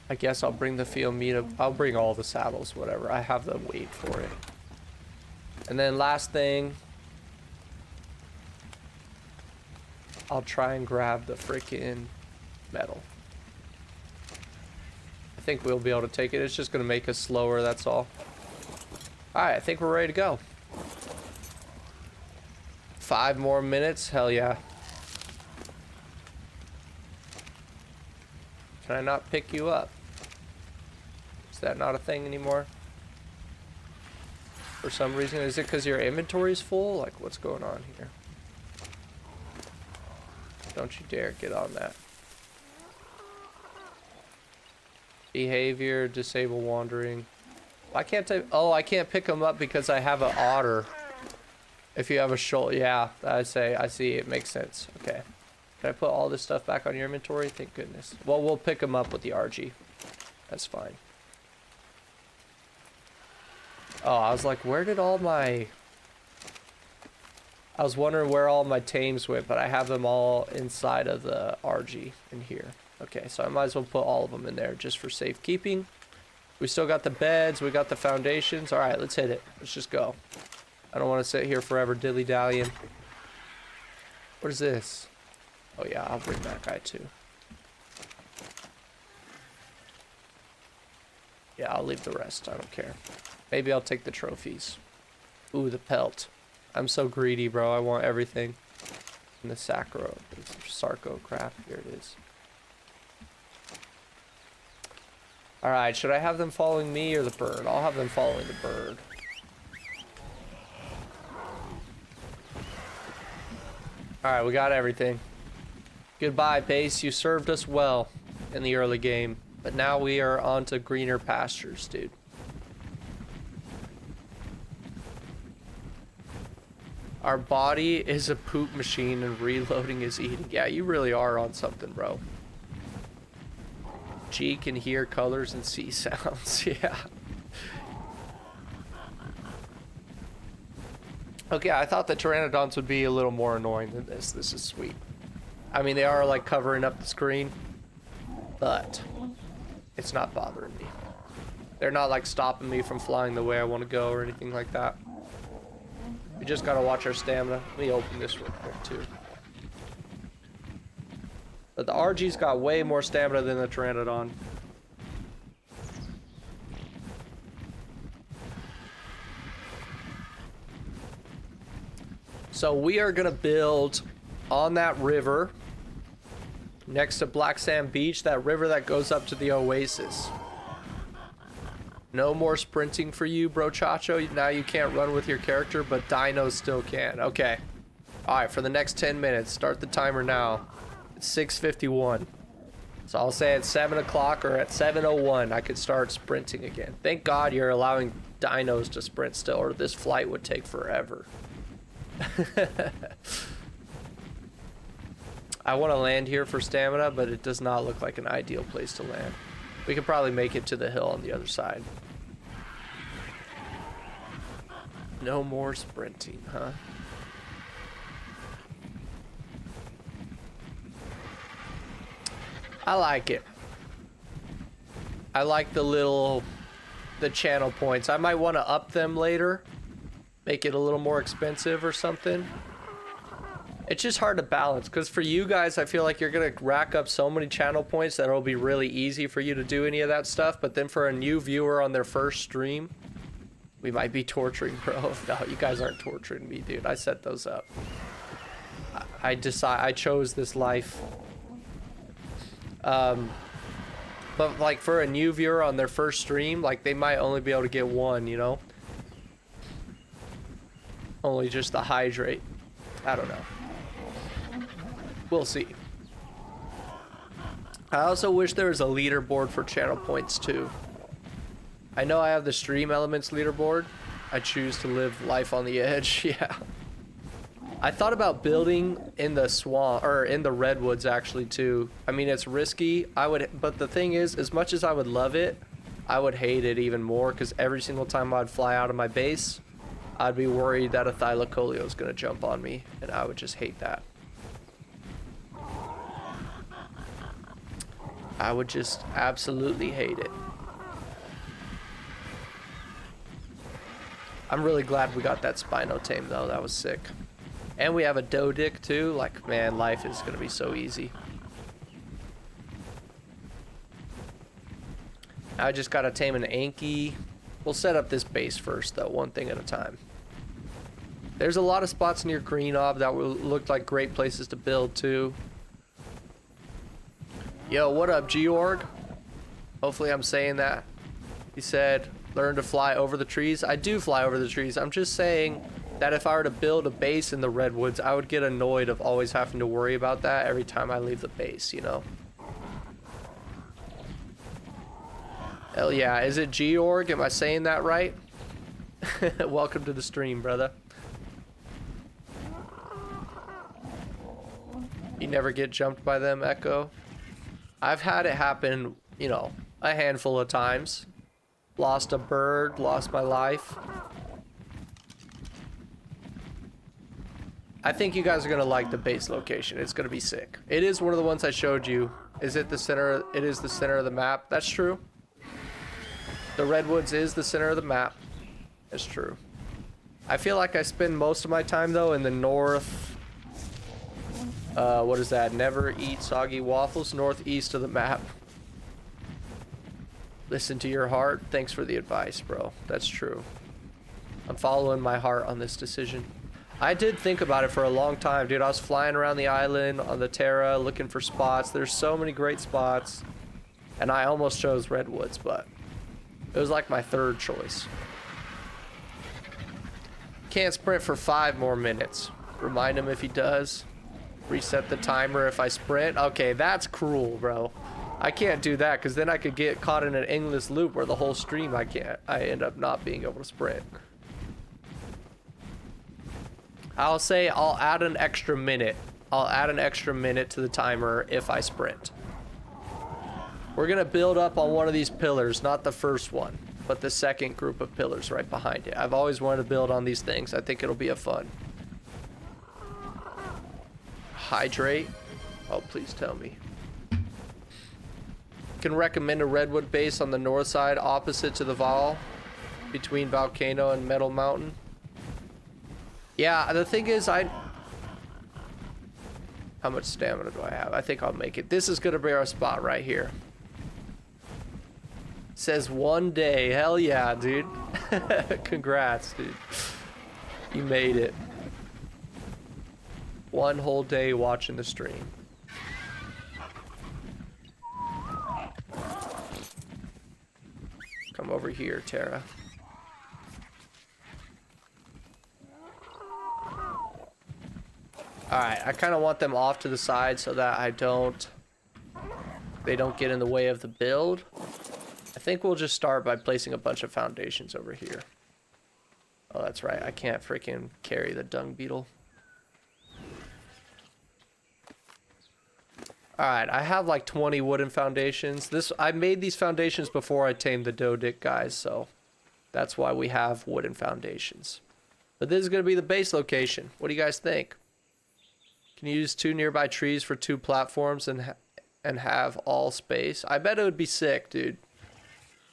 I guess I'll bring the Fiomita. I'll bring all the saddles, whatever. I have the weight for it. And then last thing, I'll try and grab the freaking metal. I think we'll be able to take it. It's just going to make us slower, that's all. Alright, I think we're ready to go. 5 more minutes? Hell yeah. Can I not pick you up? Is that not a thing anymore? For some reason? Is it because your inventory's full? Like, what's going on here? Don't you dare get on that. Behavior, disable wandering. Why can't I? Oh, I can't pick them up because I have an otter. If you have a shoal, yeah, I see, it makes sense. Okay. Can I put all this stuff back on your inventory? Thank goodness. Well, we'll pick them up with the RG. That's fine. Oh, I was like, where did all my... I was wondering where all my tames went, but I have them all inside of the RG in here. Okay, so I might as well put all of them in there just for safekeeping. We still got the beds, we got the foundations. All right, let's hit it. Let's just go. I don't want to sit here forever dilly-dallying. What is this? Oh yeah, I'll bring that guy too. Yeah, I'll leave the rest. I don't care. Maybe I'll take the trophies. Ooh, the pelt. I'm so greedy, bro. I want everything. And the Sarco craft. Here it is. Alright, should I have them following me or the bird? I'll have them following the bird. Alright, we got everything. Goodbye, base. You served us well in the early game. But now we are on to greener pastures, dude. Our body is a poop machine and reloading is eating. Yeah, you really are on something, bro. G can hear colors and see sounds. Yeah. Okay, I thought the pteranodons would be a little more annoying than this. This is sweet. I mean, they are like covering up the screen, but it's not bothering me. They're not like stopping me from flying the way I want to go or anything like that. We just gotta watch our stamina. Let me open this real quick too. But the RG's got way more stamina than the pteranodon. So we are gonna build on that river next to Black Sand Beach, that river that goes up to the oasis. No more sprinting for you, bro Chacho. Now you can't run with your character, but dinos still can. Okay. Alright, for the next 10 minutes, start the timer now. It's 6:51. So I'll say at 7 o'clock or at 7:01, I could start sprinting again. Thank God you're allowing dinos to sprint still, or this flight would take forever. I want to land here for stamina, but it does not look like an ideal place to land. We could probably make it to the hill on the other side. No more sprinting, huh? I like it. I like the channel points. I might want to up them later. Make it a little more expensive or something. It's just hard to balance, because for you guys, I feel like you're going to rack up so many channel points that it'll be really easy for you to do any of that stuff. But then for a new viewer on their first stream, we might be torturing, bro. No, you guys aren't torturing me, dude. I set those up. I chose this life. But like for a new viewer on their first stream, like they might only be able to get one, you know? Only just the hydrate. I don't know. We'll see. I also wish there was a leaderboard for channel points too. I know I have the stream elements leaderboard. I choose to live life on the edge. Yeah. I thought about building in the swamp or in the redwoods actually too. I mean, it's risky. But the thing is, as much as I would love it, I would hate it even more, because every single time I'd fly out of my base, I'd be worried that a thylacoleo is gonna jump on me, and I would just hate that. I would just absolutely hate it. I'm really glad we got that Spino tame though. That was sick. And we have a Dodic too. Like, man, life is gonna be so easy. I just gotta tame an Anki. We'll set up this base first though, one thing at a time. There's a lot of spots near Green Ob that look like great places to build too. Yo, what up, Georg? Hopefully I'm saying that. He said, learn to fly over the trees. I do fly over the trees. I'm just saying that if I were to build a base in the redwoods, I would get annoyed of always having to worry about that every time I leave the base, you know? Hell yeah. Is it Georg? Am I saying that right? Welcome to the stream, brother. You never get jumped by them, Echo? I've had it happen, you know, a handful of times. Lost a bird, lost my life. I think you guys are gonna like the base location. It's gonna be sick. It is one of the ones I showed you. Is it the center? It is the center of the map. That's true. The Redwoods is the center of the map. That's true. I feel like I spend most of my time though in the north. What is that? Never eat soggy waffles. Northeast of the map. Listen to your heart. Thanks for the advice, bro. That's true. I'm following my heart on this decision. I did think about it for a long time, dude. I was flying around the island on the Terra looking for spots. There's so many great spots. And I almost chose Redwoods, but it was like my third choice. Can't sprint for 5 more minutes. Remind him if he does. Reset the timer if I sprint. Okay, that's cruel, bro. I can't do that because then I could get caught in an endless loop where the whole stream I end up not being able to sprint. I'll say I'll add an extra minute. I'll add an extra minute to the timer if I sprint. We're gonna build up on one of these pillars, not the first one, but the second group of pillars right behind it. I've always wanted to build on these things. I think it'll be a fun. Hydrate. Oh, please tell me. Can recommend a redwood base on the north side opposite to the Val, between Volcano and Metal Mountain. Yeah, the thing is, how much stamina do I have? I think I'll make it. This is gonna be our spot right here. Says 1 day. Hell yeah, dude. Congrats, dude. You made it. 1 whole day watching the stream. Come over here, Tara. Alright, I kind of want them off to the side so that they don't get in the way of the build. I think we'll just start by placing a bunch of foundations over here. Oh, that's right. I can't freaking carry the dung beetle. Alright, I have like 20 wooden foundations. I made these foundations before I tamed the Dodic guys, so that's why we have wooden foundations. But this is going to be the base location. What do you guys think? Can you use 2 nearby trees for 2 platforms and have all space? I bet it would be sick, dude.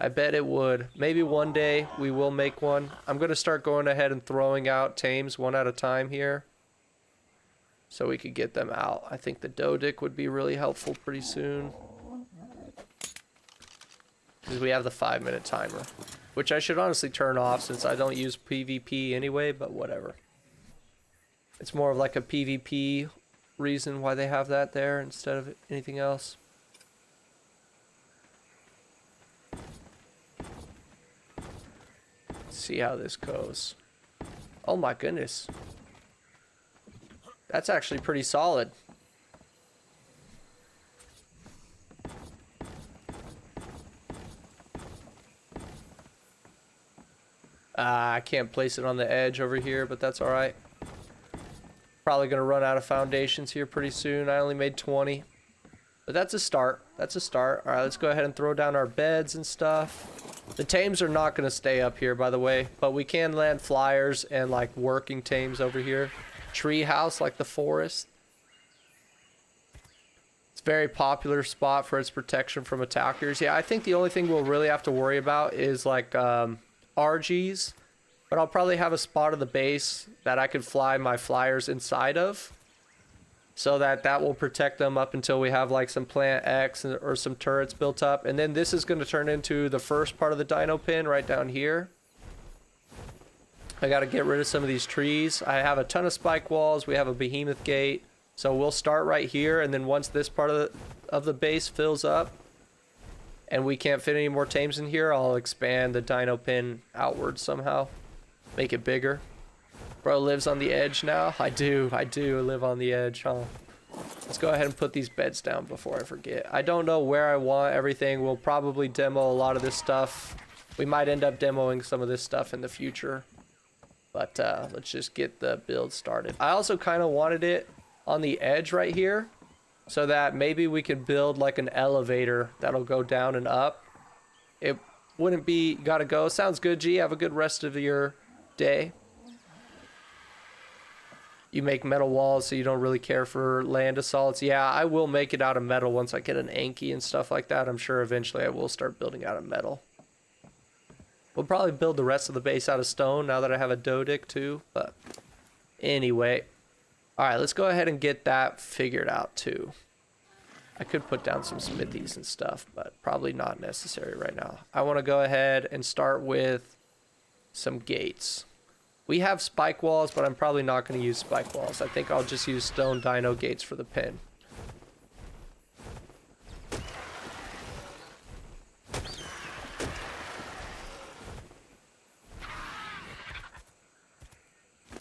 I bet it would. Maybe one day we will make one. I'm going to start going ahead and throwing out tames one at a time here, so we could get them out. I think the Dodic would be really helpful pretty soon, because we have the 5-minute timer, which I should honestly turn off since I don't use PvP anyway, but whatever. It's more of like a PvP reason why they have that there instead of anything else. Let's see how this goes. Oh my goodness. That's actually pretty solid. I can't place it on the edge over here, but that's all right. Probably gonna run out of foundations here pretty soon. I only made 20, but that's a start. That's a start. All right, let's go ahead and throw down our beds and stuff. The tames are not gonna stay up here, by the way, but we can land flyers and like working tames over here. Tree house, like the forest. It's a very popular spot for its protection from attackers. Yeah, I think the only thing we'll really have to worry about is like RGs. But I'll probably have a spot of the base that I could fly my flyers inside of, so that will protect them up until we have like some plant X or some turrets built up. And then this is going to turn into the first part of the dino pin right down here. I got to get rid of some of these trees. I have a ton of spike walls. We have a behemoth gate. So we'll start right here, and then once this part of the base fills up and we can't fit any more tames in here, I'll expand the dino pin outward somehow. Make it bigger. Bro lives on the edge now. I do live on the edge, huh? Let's go ahead and put these beds down before I forget. I don't know where I want everything. We'll probably demo a lot of this stuff. We might end up demoing some of this stuff in the future. But let's just get the build started. I also kind of wanted it on the edge right here, so that maybe we could build like an elevator that'll go down and up. It wouldn't be gotta go. Sounds good, G. Have a good rest of your day. You make metal walls, so you don't really care for land assaults. Yeah, I will make it out of metal once I get an Anki and stuff like that. I'm sure eventually I will start building out of metal. We'll probably build the rest of the base out of stone now that I have a Dodic too. But anyway, all right, let's go ahead and get that figured out too. I could put down some smithies and stuff, but probably not necessary right now. I want to go ahead and start with some gates. We have spike walls, but I'm probably not going to use spike walls. I think I'll just use stone dino gates for the pen.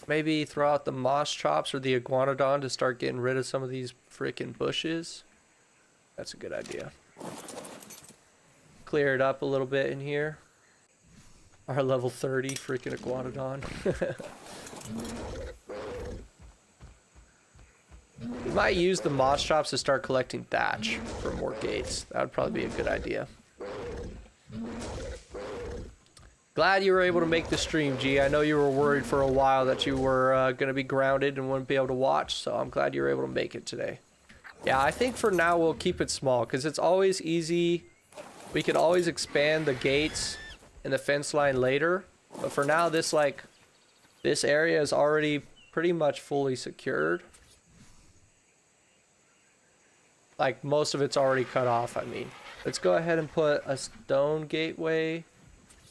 Maybe throw out the moss chops or the iguanodon to start getting rid of some of these freaking bushes. That's a good idea. Clear it up a little bit in here. Our level 30 freaking iguanodon. We might use the moss chops to start collecting thatch for more gates. That would probably be a good idea. Glad you were able to make the stream, G. I know you were worried for a while that you were going to be grounded and wouldn't be able to watch, so I'm glad you were able to make it today. Yeah, I think for now we'll keep it small, because it's always easy. We could always expand the gates and the fence line later, but for now this area is already pretty much fully secured. Like most of it's already cut off. I mean, let's go ahead and put a stone gateway,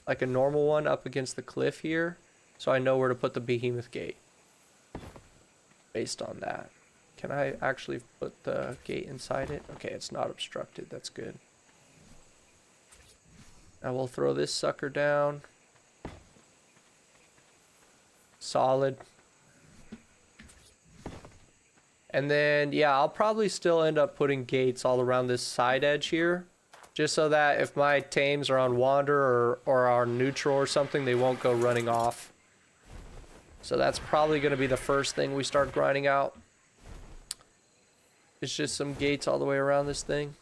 like a normal one, up against the cliff here, so I know where to put the behemoth gate based on that. Can I actually put the gate inside it? Okay, it's not obstructed. That's good. Now we'll throw this sucker down. Solid. And then, yeah, I'll probably still end up putting gates all around this side edge here, just so that if my tames are on wander or are neutral or something, they won't go running off. So that's probably going to be the first thing we start grinding out. It's just some gates all the way around this thing.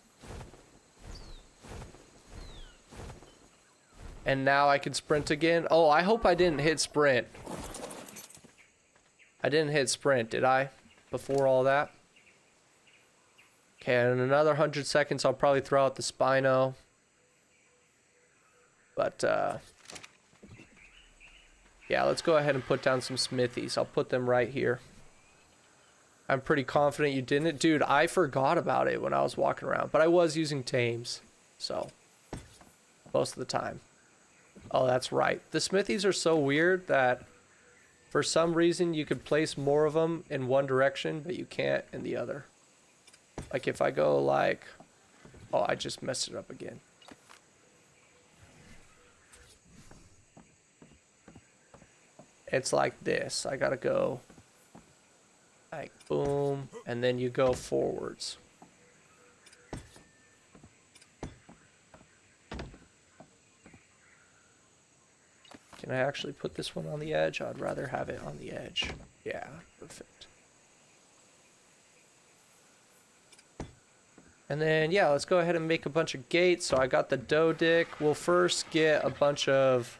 And now I can sprint again. Oh, I hope I didn't hit sprint. I didn't hit sprint, did I? Before all that. Okay, in another 100 seconds, I'll probably throw out the Spino. But, yeah, let's go ahead and put down some smithies. I'll put them right here. I'm pretty confident you didn't. Dude, I forgot about it when I was walking around. But I was using tames. So, most of the time. Oh, that's right. The smithies are so weird that for some reason you could place more of them in one direction, but you can't in the other. Like if I go like... Oh, I just messed it up again. It's like this. I gotta go... like boom, and then you go forwards. Can I actually put this one on the edge? I'd rather have it on the edge. Yeah, perfect. And then, yeah, let's go ahead and make a bunch of gates. So I got the Dodic. We'll first get a bunch of...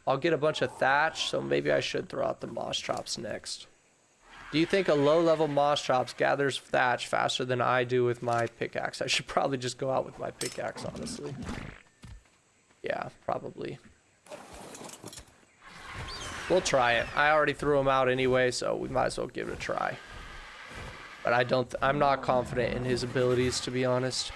I'll get a bunch of thatch, so maybe I should throw out the moss chops next. Do you think a low-level moss chops gathers thatch faster than I do with my pickaxe? I should probably just go out with my pickaxe, honestly. Yeah, probably. We'll try it. I already threw him out anyway, so we might as well give it a try. But I'm not confident in his abilities, to be honest.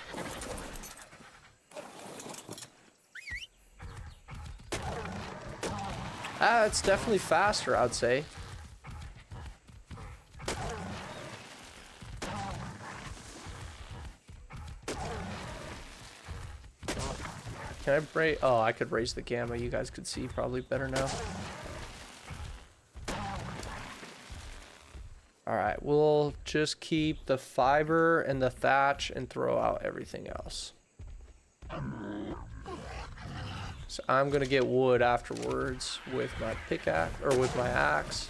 It's definitely faster, I'd say. Can I break? Oh, I could raise the gamma. You guys could see probably better now. Alright, we'll just keep the fiber and the thatch and throw out everything else. So I'm gonna get wood afterwards with my pickaxe, or with my axe.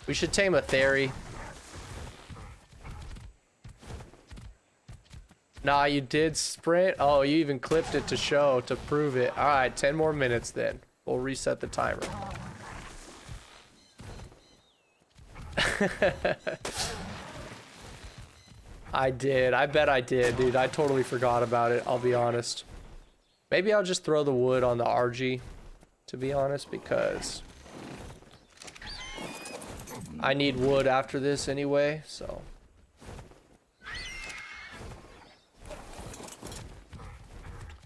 We should tame a theory. Nah, you did sprint? Oh, you even clipped it to show, to prove it. Alright, 10 more minutes then. We'll reset the timer. I did. I bet I did, dude. I totally forgot about it, I'll be honest. Maybe I'll just throw the wood on the RG, to be honest, because I need wood after this anyway, so.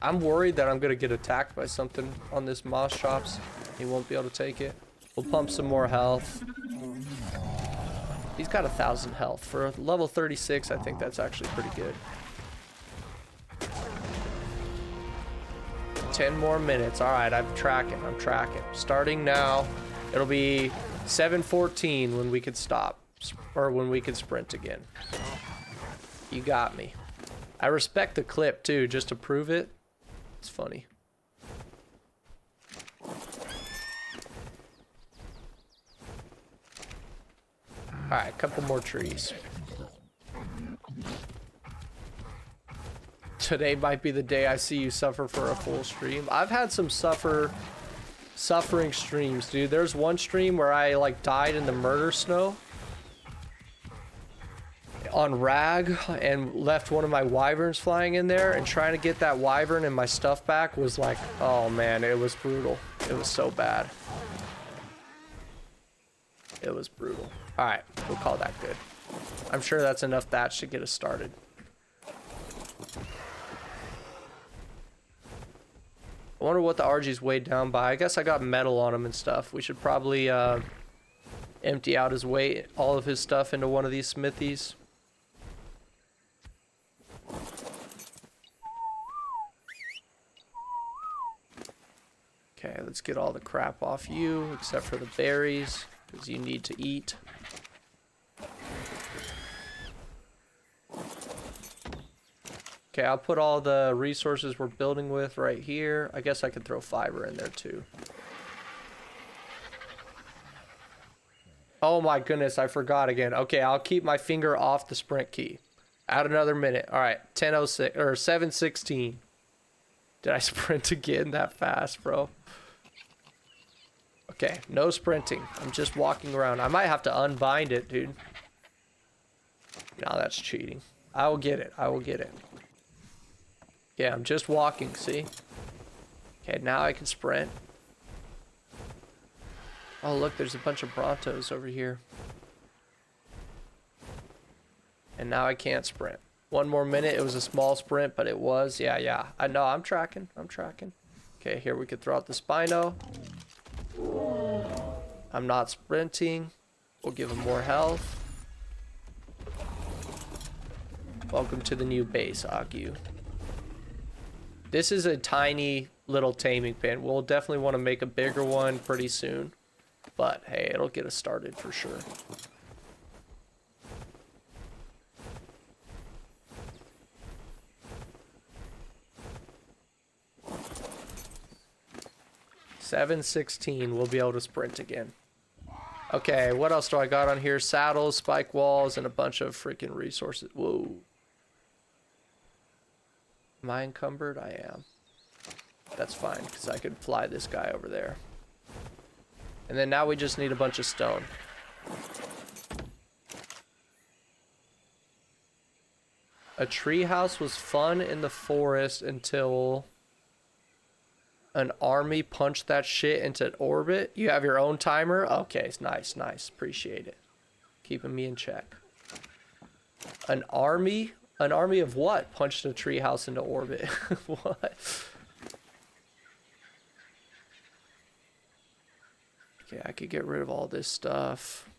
I'm worried that I'm gonna get attacked by something on this moss shops. He won't be able to take it. We'll pump some more health. He's got 1,000 health. For level 36, I think that's actually pretty good. 10 more minutes. Alright, I'm tracking. Starting now. It'll be 7:14 when we could stop. Or when we could sprint again. You got me. I respect the clip too, just to prove it. It's funny. Alright, a couple more trees. Today might be the day I see you suffer for a full stream. I've had some suffering streams, dude. There's one stream where I like died in the murder snow on Rag and left one of my wyverns flying in there, and trying to get that wyvern and my stuff back was like, oh man, it was brutal. It was so bad. It was brutal. Alright, we'll call that good. I'm sure that's enough thatch to get us started. I wonder what the RG's weighed down by. I guess I got metal on him and stuff. We should probably empty out his weight, all of his stuff into one of these smithies. Okay, let's get all the crap off you, except for the berries, because you need to eat. Okay, I'll put all the resources we're building with right here. I guess I could throw fiber in there too. Oh my goodness, I forgot again. Okay, I'll keep my finger off the sprint key. Add another minute. All right, 10:06 or 7:16. Did I sprint again that fast, bro? Okay, no sprinting. I'm just walking around. I might have to unbind it, dude. No, that's cheating. I will get it. I will get it. Yeah, I'm just walking, see? Okay, now I can sprint. Oh, look, there's a bunch of Brontos over here. And now I can't sprint. One more minute. It was a small sprint, but it was. Yeah. I know, I'm tracking. Okay, here we could throw out the Spino. I'm not sprinting. We'll give him more health. Welcome to the new base, Agu. This is a tiny little taming pen. We'll definitely want to make a bigger one pretty soon. But hey, it'll get us started for sure. $7:16, we'll be able to sprint again. Okay, what else do I got on here? Saddles, spike walls, and a bunch of freaking resources. Whoa. Am I encumbered? I am. That's fine, because I could fly this guy over there. And then now we just need a bunch of stone. A treehouse was fun in the forest until an army punched that shit into orbit. You have your own timer? Okay, nice. Appreciate it. Keeping me in check. An army? An army of what? Punched a treehouse into orbit. What? Okay, I could get rid of all this stuff.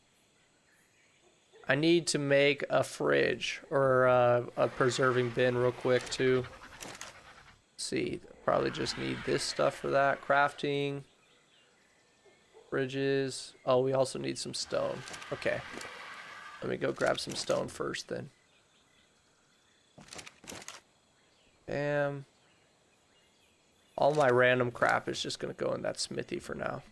I need to make a fridge or a preserving bin real quick too. Let's see, probably just need this stuff for that. Crafting. Fridges. Oh, we also need some stone. Okay. Let me go grab some stone first then. Bam. All my random crap is just going to go in that smithy for now.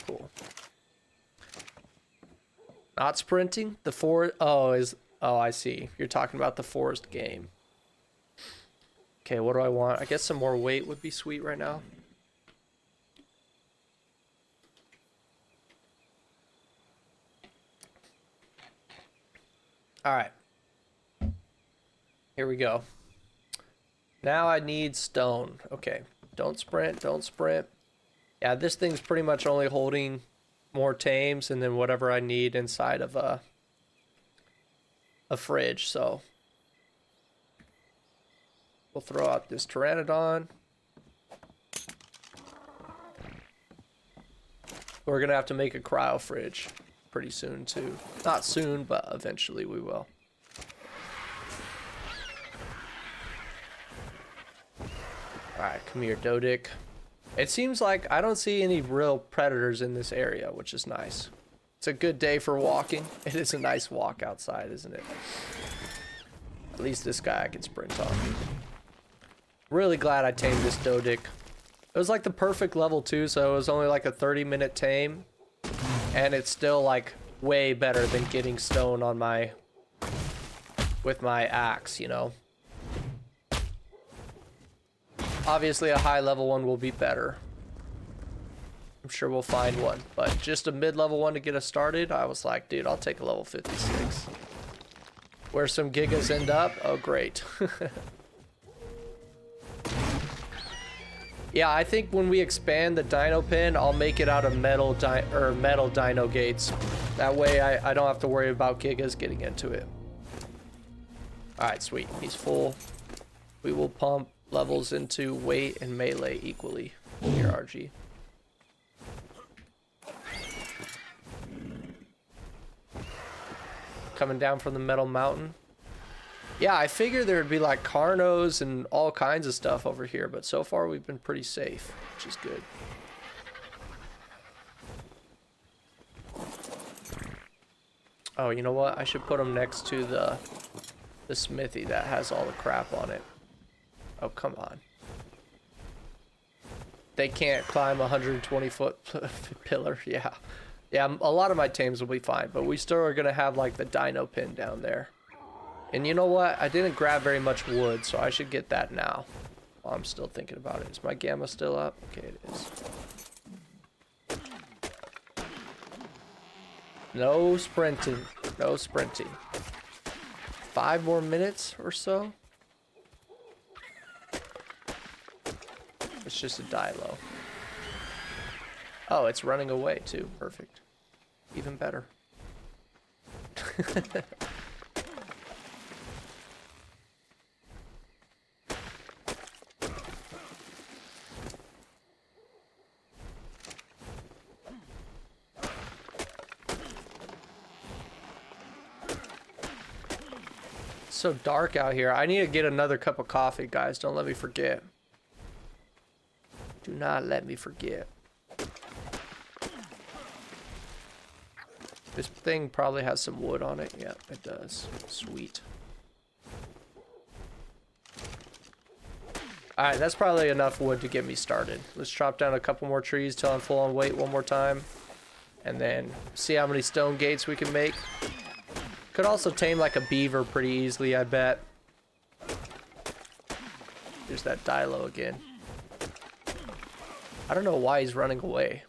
Cool. Not sprinting? The forest... Oh, I see. You're talking about the forest game. Okay, what do I want? I guess some more weight would be sweet right now. Alright. Here we go. Now I need stone. Okay. Don't sprint, don't sprint. Yeah, this thing's pretty much only holding more tames and then whatever I need inside of a fridge, so we'll throw out this pteranodon. We're gonna have to make a cryo fridge pretty soon too. Not soon, but eventually we will. Alright, come here, Dodic. It seems like I don't see any real predators in this area, which is nice. It's a good day for walking. It is a nice walk outside, isn't it? At least this guy I can sprint on. Really glad I tamed this Dodic. It was like the perfect level too, so it was only like a 30-minute tame. And it's still like way better than getting stone on with my axe, you know. Obviously a high level one will be better. I'm sure we'll find one, but just a mid-level one to get us started, I was like, dude, I'll take a level 56. Where some gigas end up? Oh, great. Yeah, I think when we expand the dino pen, I'll make it out of metal dino gates. That way I don't have to worry about gigas getting into it. Alright, sweet. He's full. We will pump levels into weight and melee equally. Here, RG. Coming down from the metal mountain. Yeah, I figured there'd be like carnos and all kinds of stuff over here, but so far we've been pretty safe, which is good. Oh, you know what? I should put them next to the smithy that has all the crap on it. Oh, come on. They can't climb a 120-foot pillar. Yeah. Yeah, a lot of my tames will be fine, but we still are going to have like the dino pin down there. And you know what? I didn't grab very much wood, so I should get that now. While I'm still thinking about it. Is my gamma still up? Okay, it is. No sprinting. No sprinting. 5 more minutes or so. It's just a die low. Oh, it's running away too. Perfect. Even better. It's so dark out here. I need to get another cup of coffee, guys. Don't let me forget. Do not let me forget. This thing probably has some wood on it. Yeah, it does. Sweet. Alright, that's probably enough wood to get me started. Let's chop down a couple more trees till I'm full on weight one more time. And then see how many stone gates we can make. Could also tame like a beaver pretty easily, I bet. There's that Dilo again. I don't know why he's running away.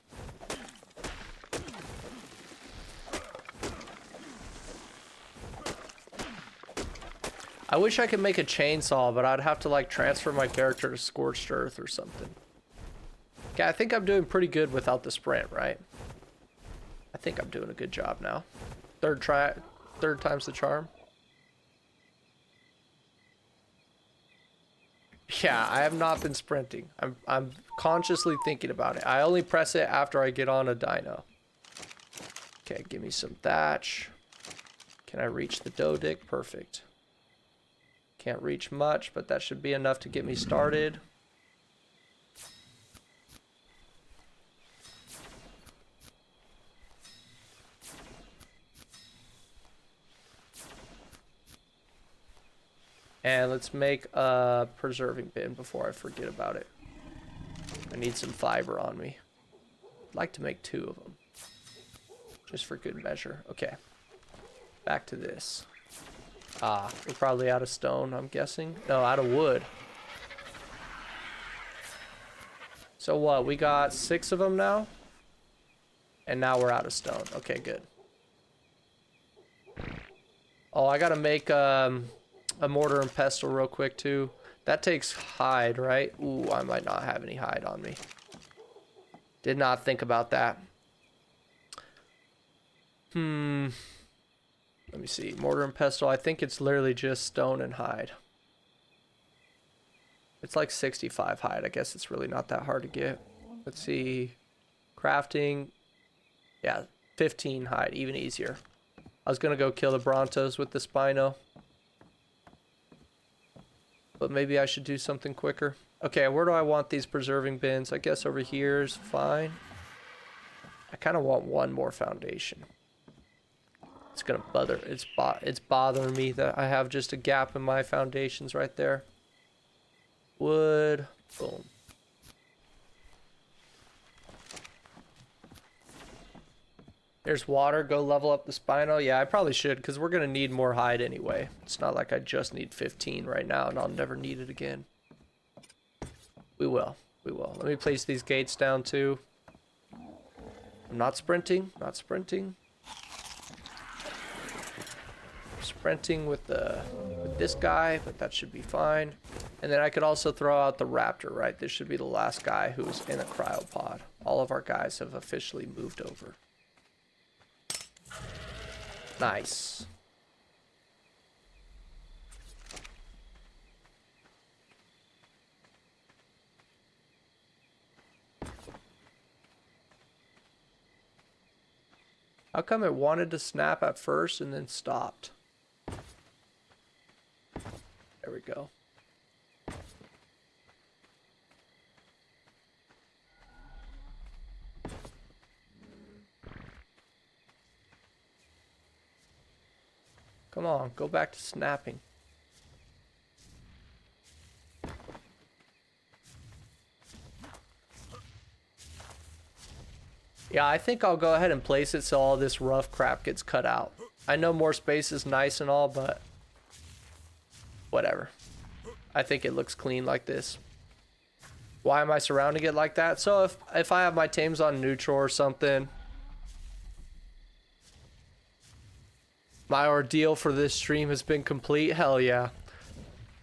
I wish I could make a chainsaw, but I'd have to like transfer my character to Scorched Earth or something. Okay, I think I'm doing pretty good without the sprint, right? I think I'm doing a good job now. Third time's the charm. Yeah, I have not been sprinting. I'm consciously thinking about it. I only press it after I get on a dino. Okay, give me some thatch. Can I reach the Dodic? Perfect. Can't reach much, but that should be enough to get me started. And let's make a preserving bin before I forget about it. I need some fiber on me. I'd like to make 2 of them. Just for good measure. Okay. Back to this. Ah, we're probably out of stone, I'm guessing. No, out of wood. So what? We got 6 of them now? And now we're out of stone. Okay, good. Oh, I gotta make a mortar and pestle real quick too. That takes hide, right? Ooh, I might not have any hide on me. Did not think about that. Let me see. Mortar and pestle. I think it's literally just stone and hide. It's like 65 hide. I guess it's really not that hard to get. Let's see. Crafting. Yeah, 15 hide. Even easier. I was going to go kill the Brontos with the Spino. But maybe I should do something quicker. Okay, where do I want these preserving bins? I guess over here is fine. I kind of want 1 more foundation. It's gonna bother. It's bothering me that I have just a gap in my foundations right there. Wood. Boom. There's water. Go level up the Spino. Yeah, I probably should because we're gonna need more hide anyway. It's not like I just need 15 right now and I'll never need it again. We will. We will. Let me place these gates down too. I'm not sprinting. Not sprinting. Sprinting with this guy, but that should be fine. And then I could also throw out the raptor, right? This should be the last guy who's in a cryopod. All of our guys have officially moved over. Nice. How come it wanted to snap at first and then stopped? There we go. Come on, go back to snapping. Yeah, I think I'll go ahead and place it so all this rough crap gets cut out. I know more space is nice and all, but whatever. I think it looks clean like this. Why am I surrounding it like that? So if I have my tames on neutral or something, my ordeal for this stream has been complete. Hell yeah.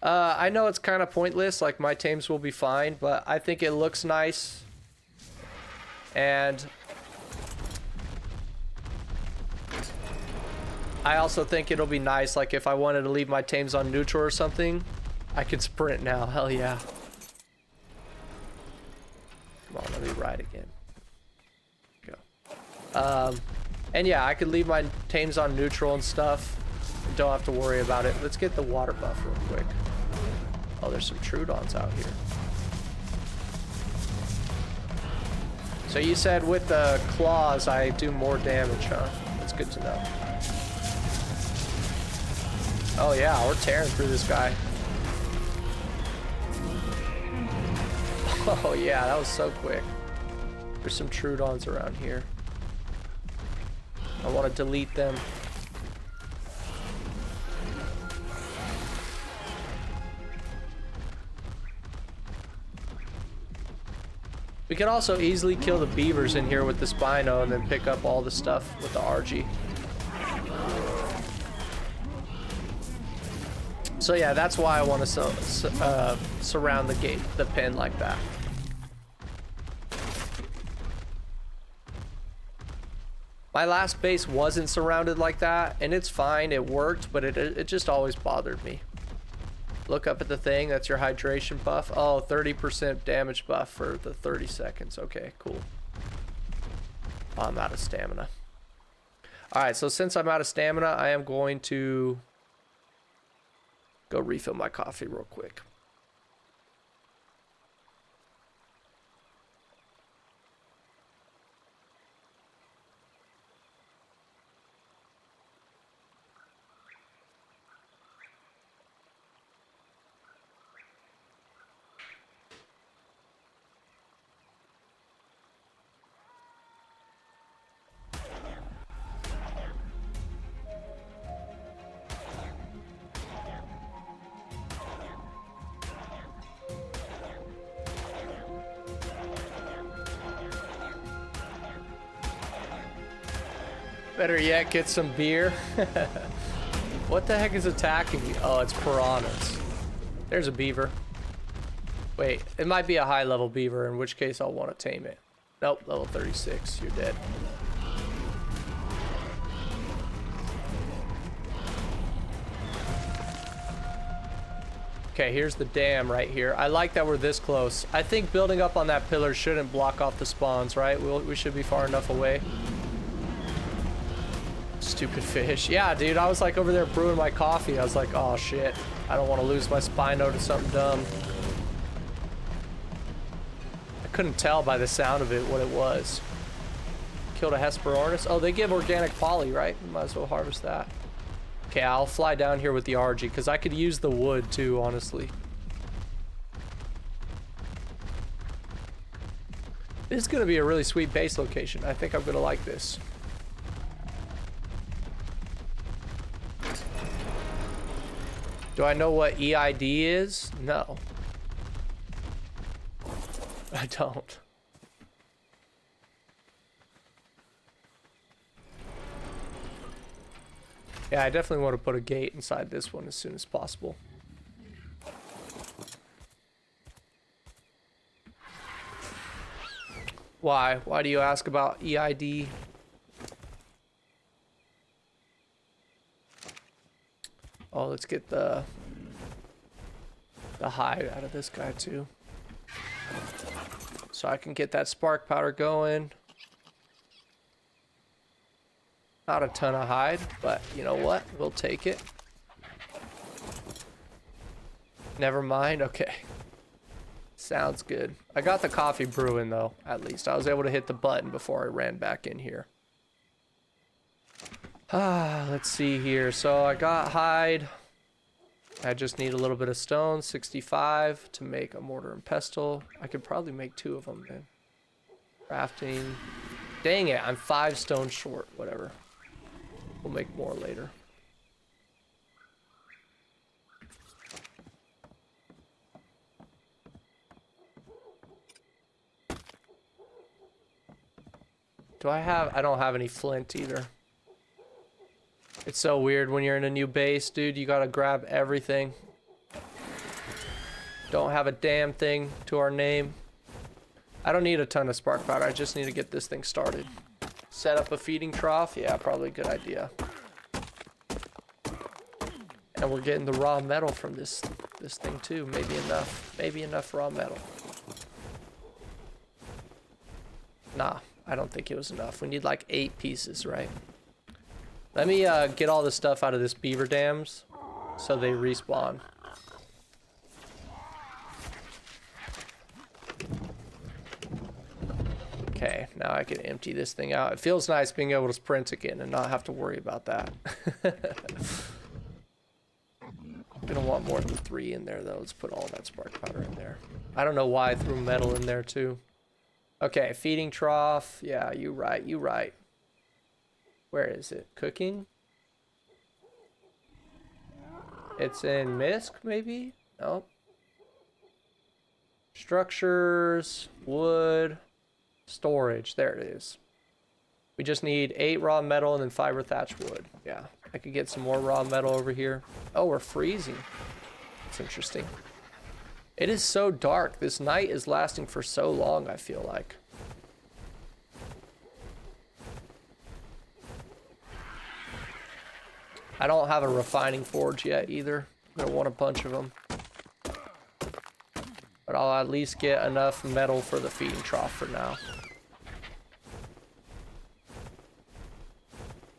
I know it's kind of pointless, like my tames will be fine, but I think it looks nice. And I also think it'll be nice, like if I wanted to leave my tames on neutral or something, I could sprint now. Hell yeah. Come on, let me ride again. Go. And yeah, I could leave my tames on neutral and stuff. Don't have to worry about it. Let's get the water buff real quick. Oh, there's some Trudons out here. So you said with the claws I do more damage, huh? That's good to know. Oh yeah, we're tearing through this guy. Oh yeah, that was so quick. There's some Trudons around here. I want to delete them. We can also easily kill the beavers in here with the Spino and then pick up all the stuff with the RG. So yeah, that's why I want to surround the gate, the pen like that. My last base wasn't surrounded like that, and it's fine, it worked, but it just always bothered me. Look up at the thing, that's your hydration buff. Oh, 30% damage buff for the 30 seconds. Okay, cool. Oh, I'm out of stamina. Alright, so since I'm out of stamina, I am going to go refill my coffee real quick. Better yet, get some beer. What the heck is attacking me? Oh, it's piranhas. There's a beaver. Wait, it might be a high level beaver, in which case I'll want to tame it. Nope, level 36. You're dead. Okay, here's the dam right here. I like that we're this close. I think building up on that pillar shouldn't block off the spawns, right? We should be far enough away. Stupid fish. Yeah, dude, I was like over there brewing my coffee. I was like, oh shit, I don't want to lose my Spino to something dumb. I couldn't tell by the sound of it what it was. Killed a Hesperornis. Oh, they give organic poly, right? Might as well harvest that. Okay, I'll fly down here with the RG because I could use the wood too, honestly. This is going to be a really sweet base location. I think I'm going to like this. Do I know what EID is? No. I don't. Yeah, I definitely want to put a gate inside this one as soon as possible. Why? Why do you ask about EID? Oh, let's get the hide out of this guy too. So I can get that spark powder going. Not a ton of hide, but you know what? We'll take it. Never mind. Okay. Sounds good. I got the coffee brewing though, at least. I was able to hit the button before I ran back in here. Let's see here. So I got hide. I just need a little bit of stone, 65 to make a mortar and pestle. I could probably make 2 of them then. Crafting. Dang it, I'm 5 stone short. Whatever. We'll make more later. Do I have... I don't have any flint either. It's so weird when you're in a new base, dude. You gotta grab everything. Don't have a damn thing to our name. I don't need a ton of spark powder. I just need to get this thing started. Set up a feeding trough. Yeah, probably a good idea. And we're getting the raw metal from this thing too. Maybe enough. Maybe enough raw metal. Nah, I don't think it was enough. We need like 8 pieces, right? Let me get all the stuff out of this beaver dams so they respawn. Okay, now I can empty this thing out. It feels nice being able to sprint again and not have to worry about that. I'm gonna want more than 3 in there though. Let's put all that spark powder in there. I don't know why I threw metal in there too. Okay, feeding trough. Yeah, you right, you right. Where is it? Cooking? It's in Misk, maybe? Nope. Structures, wood, storage. There it is. We just need 8 raw metal and then fiber thatch wood. Yeah, I could get some more raw metal over here. Oh, we're freezing. That's interesting. It is so dark. This night is lasting for so long, I feel like. I don't have a refining forge yet either. I want a bunch of them. But I'll at least get enough metal for the feeding trough for now.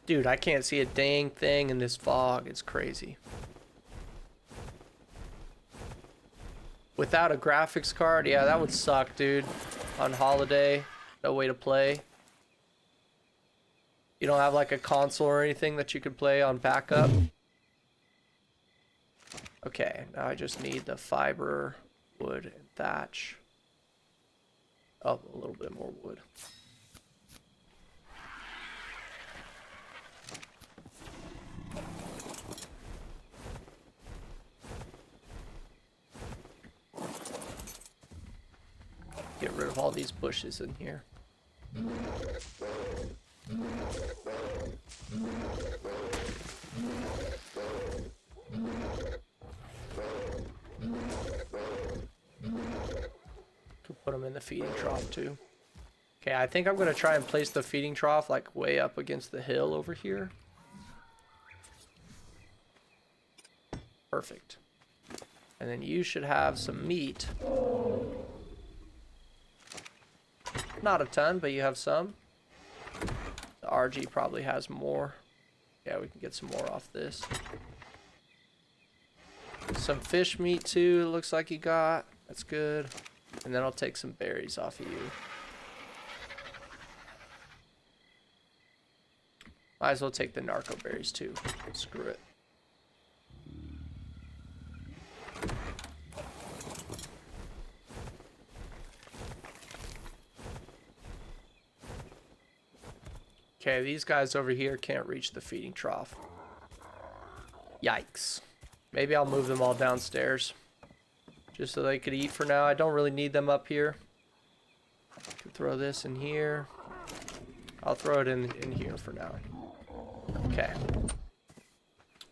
Dude, I can't see a dang thing in this fog. It's crazy. Without a graphics card, yeah, that would suck, dude. On holiday, no way to play. You don't have like a console or anything that you could play on backup? Okay, now I just need the fiber, wood, and thatch. Oh, a little bit more wood. Get rid of all these bushes in here. Could put them in the feeding trough too. Okay, I think I'm gonna try and place the feeding trough like way up against the hill over here. Perfect. And then you should have some meat. Not a ton, but you have some. The RG probably has more. Yeah, we can get some more off this. Some fish meat too, it looks like you got. That's good. And then I'll take some berries off of you. Might as well take the narco berries too. Screw it. Okay, these guys over here can't reach the feeding trough. Yikes. Maybe I'll move them all downstairs. Just so they could eat for now. I don't really need them up here. Could throw this in here. I'll throw it in here for now. Okay.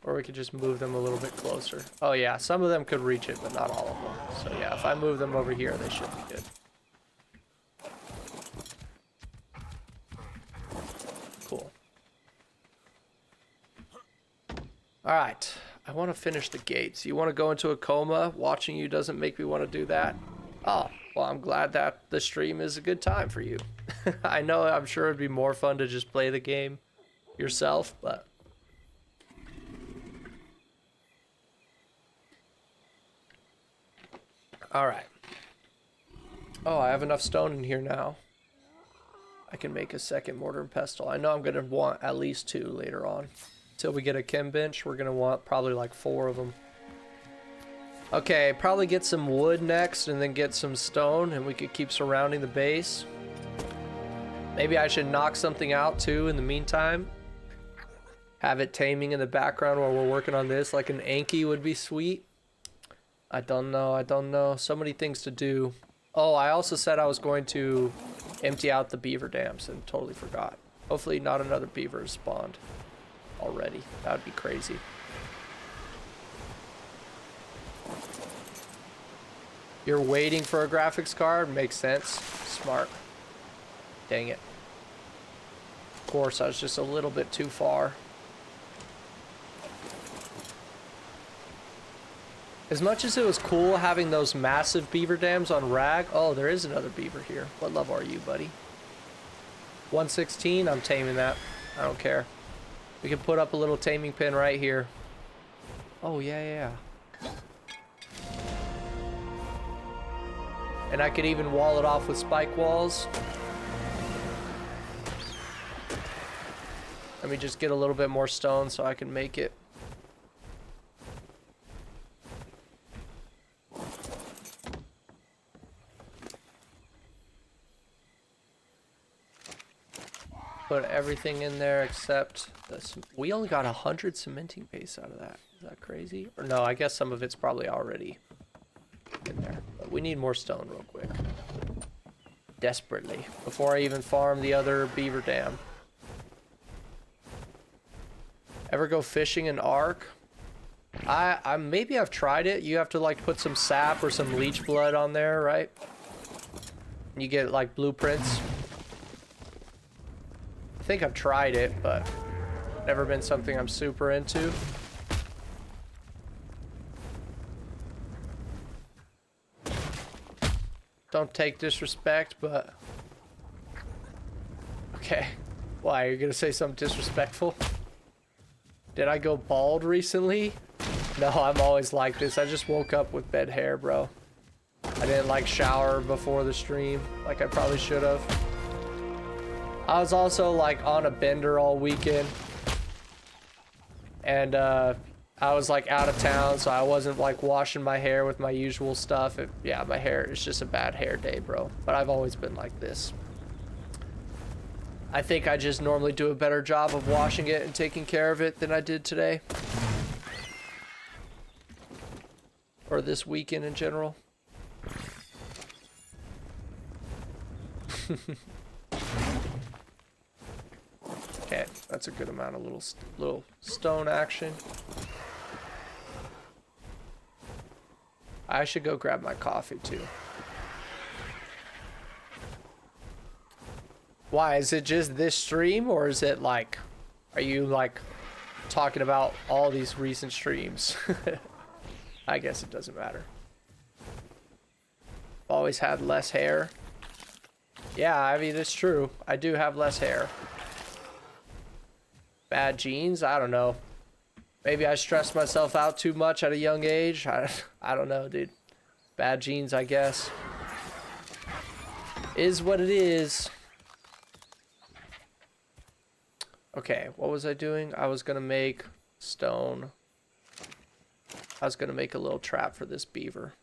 Or we could just move them a little bit closer. Oh yeah, some of them could reach it, but not all of them. So yeah, if I move them over here, they should be good. Cool. Alright. I want to finish the gates. You want to go into a coma? Watching you doesn't make me want to do that. Oh, well, I'm glad that the stream is a good time for you. I know, I'm sure it'd be more fun to just play the game yourself, but... Alright. Oh, I have enough stone in here now. I can make a second mortar and pestle. I know I'm going to want at least 2 later on. Until we get a chem bench, we're going to want probably like 4 of them. Okay, probably get some wood next and then get some stone and we could keep surrounding the base. Maybe I should knock something out too in the meantime. Have it taming in the background while we're working on this, like an Anki would be sweet. I don't know. So many things to do. Oh, I also said I was going to empty out the beaver dams and totally forgot. Hopefully not another beaver has spawned already. That would be crazy. You're waiting for a graphics card? Makes sense. Smart. Dang it. Of course, I was just a little bit too far. As much as it was cool having those massive beaver dams on Rag... Oh, there is another beaver here. What level are you, buddy? 116? I'm taming that. I don't care. We can put up a little taming pin right here. Oh, yeah. And I could even wall it off with spike walls. Let me just get a little bit more stone so I can make it. Put everything in there except this. We only got 100 cementing paste out of that. Is that crazy? Or no, I guess some of it's probably already in there. But we need more stone real quick. Desperately. Before I even farm the other beaver dam. Ever go fishing in Ark? I maybe I've tried it. You have to like put some sap or some leech blood on there, right? You get like blueprints. I think I've tried it, but never been something I'm super into. Don't take disrespect, but... Okay. Why, are you gonna say something disrespectful? Did I go bald recently? No, I'm always like this. I just woke up with bed hair, bro. I didn't like shower before the stream, like I probably should have. I was also like on a bender all weekend. And I was like out of town, so I wasn't like washing my hair with my usual stuff. Yeah, my hair is just a bad hair day, bro. But I've always been like this. I think I just normally do a better job of washing it and taking care of it than I did today. Or this weekend in general. That's a good amount of little stone action. I should go grab my coffee too. Why? Is it just this stream, or is it like, are you like talking about all these recent streams? I guess it doesn't matter. Always had less hair. Yeah, I mean, it's true. I do have less hair. Bad genes? I don't know. Maybe I stressed myself out too much at a young age. I don't know, dude. Bad genes, I guess. Is what it is. Okay, what was I doing? I was gonna make stone. I was gonna make a little trap for this beaver.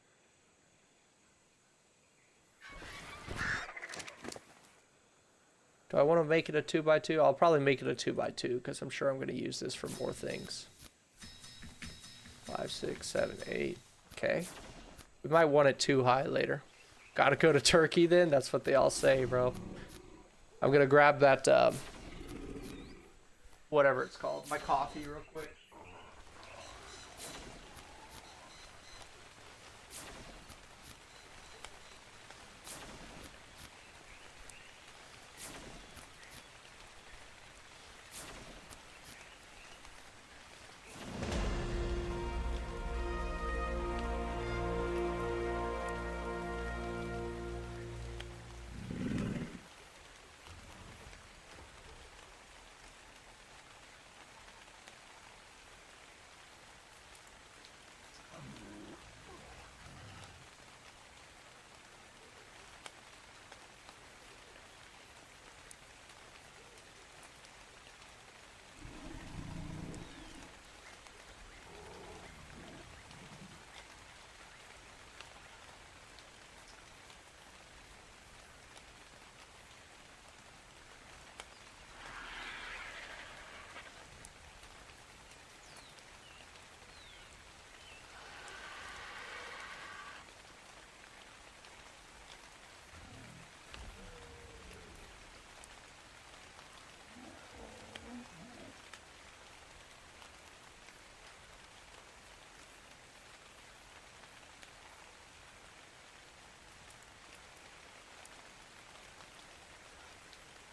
Do I want to make it a 2x2? I'll probably make it a 2x2 because I'm sure I'm going to use this for more things. 5, 6, 7, 8. Okay. We might want it too high later. Gotta go to Turkey then? That's what they all say, bro. I'm going to grab that, whatever it's called. My coffee real quick.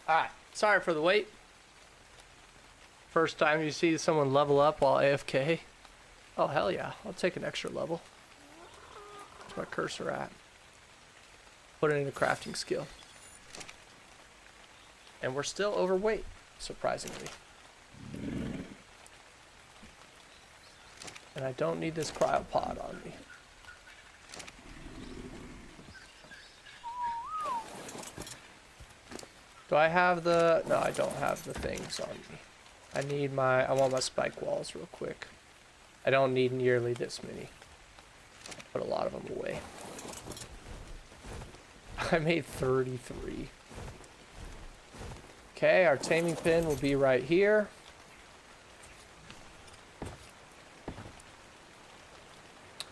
Alright, sorry for the wait. First time you see someone level up while AFK. Oh, hell yeah. I'll take an extra level. Where's my cursor at? Put it in a crafting skill. And we're still overweight, surprisingly. And I don't need this cryopod on me. Do I have the... No, I don't have the things on me. I want my spike walls real quick. I don't need nearly this many. Put a lot of them away. I made 33. Okay, our taming pin will be right here.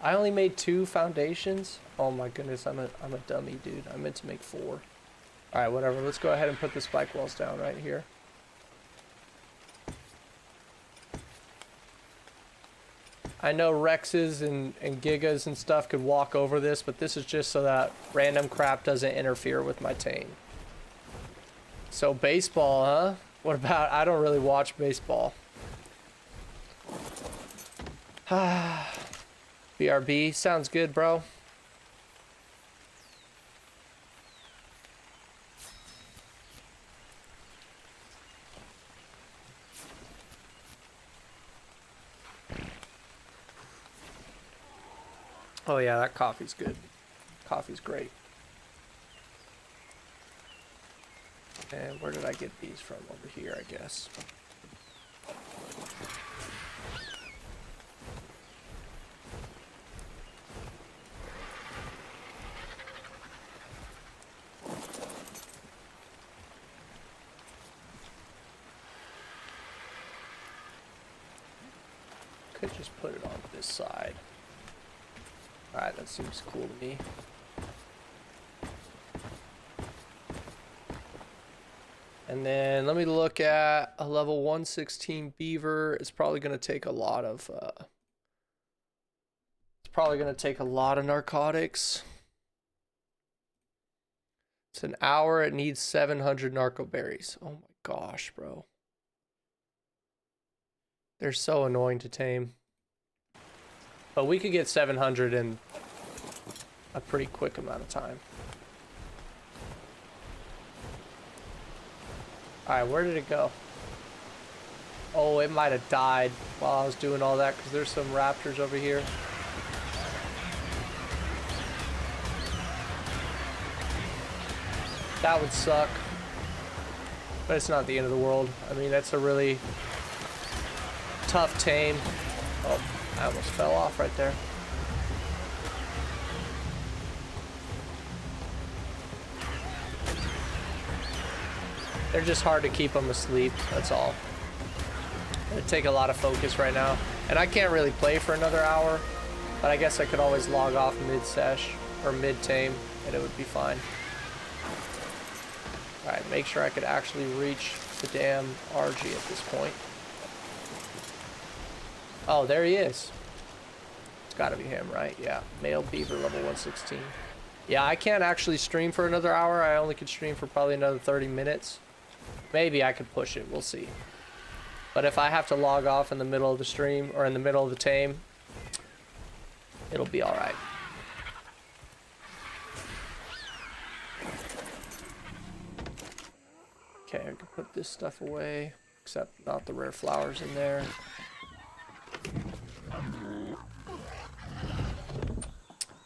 I only made 2 foundations. Oh my goodness, I'm a dummy, dude. I meant to make 4. Alright, whatever. Let's go ahead and put the spike walls down right here. I know Rexes and Gigas and stuff could walk over this, but this is just so that random crap doesn't interfere with my tame. So baseball, huh? What about... I don't really watch baseball. BRB. Sounds good, bro. Oh yeah, that coffee's good. Coffee's great. And where did I get these from? Over here, I guess. Could just put it on this side. Alright, that seems cool to me. And then let me look at a level 116 beaver. It's probably going to take a lot of narcotics. It's an hour. It needs 700 narco berries. Oh my gosh, bro. They're so annoying to tame. But we could get 700 in a pretty quick amount of time. Alright, where did it go? Oh, it might have died while I was doing all that because there's some raptors over here. That would suck. But it's not the end of the world. I mean, that's a really tough tame. Oh, I almost fell off right there. They're just hard to keep them asleep, that's all. It'd take a lot of focus right now. And I can't really play for another hour, but I guess I could always log off mid-sesh or mid-tame and it would be fine. Alright, make sure I could actually reach the damn RG at this point. Oh, there he is. It's gotta be him, right? Yeah, male beaver level 116. Yeah, I can't actually stream for another hour. I only could stream for probably another 30 minutes. Maybe I could push it, we'll see. But if I have to log off in the middle of the stream or in the middle of the tame, it'll be alright. Okay, I can put this stuff away, except not the rare flowers in there.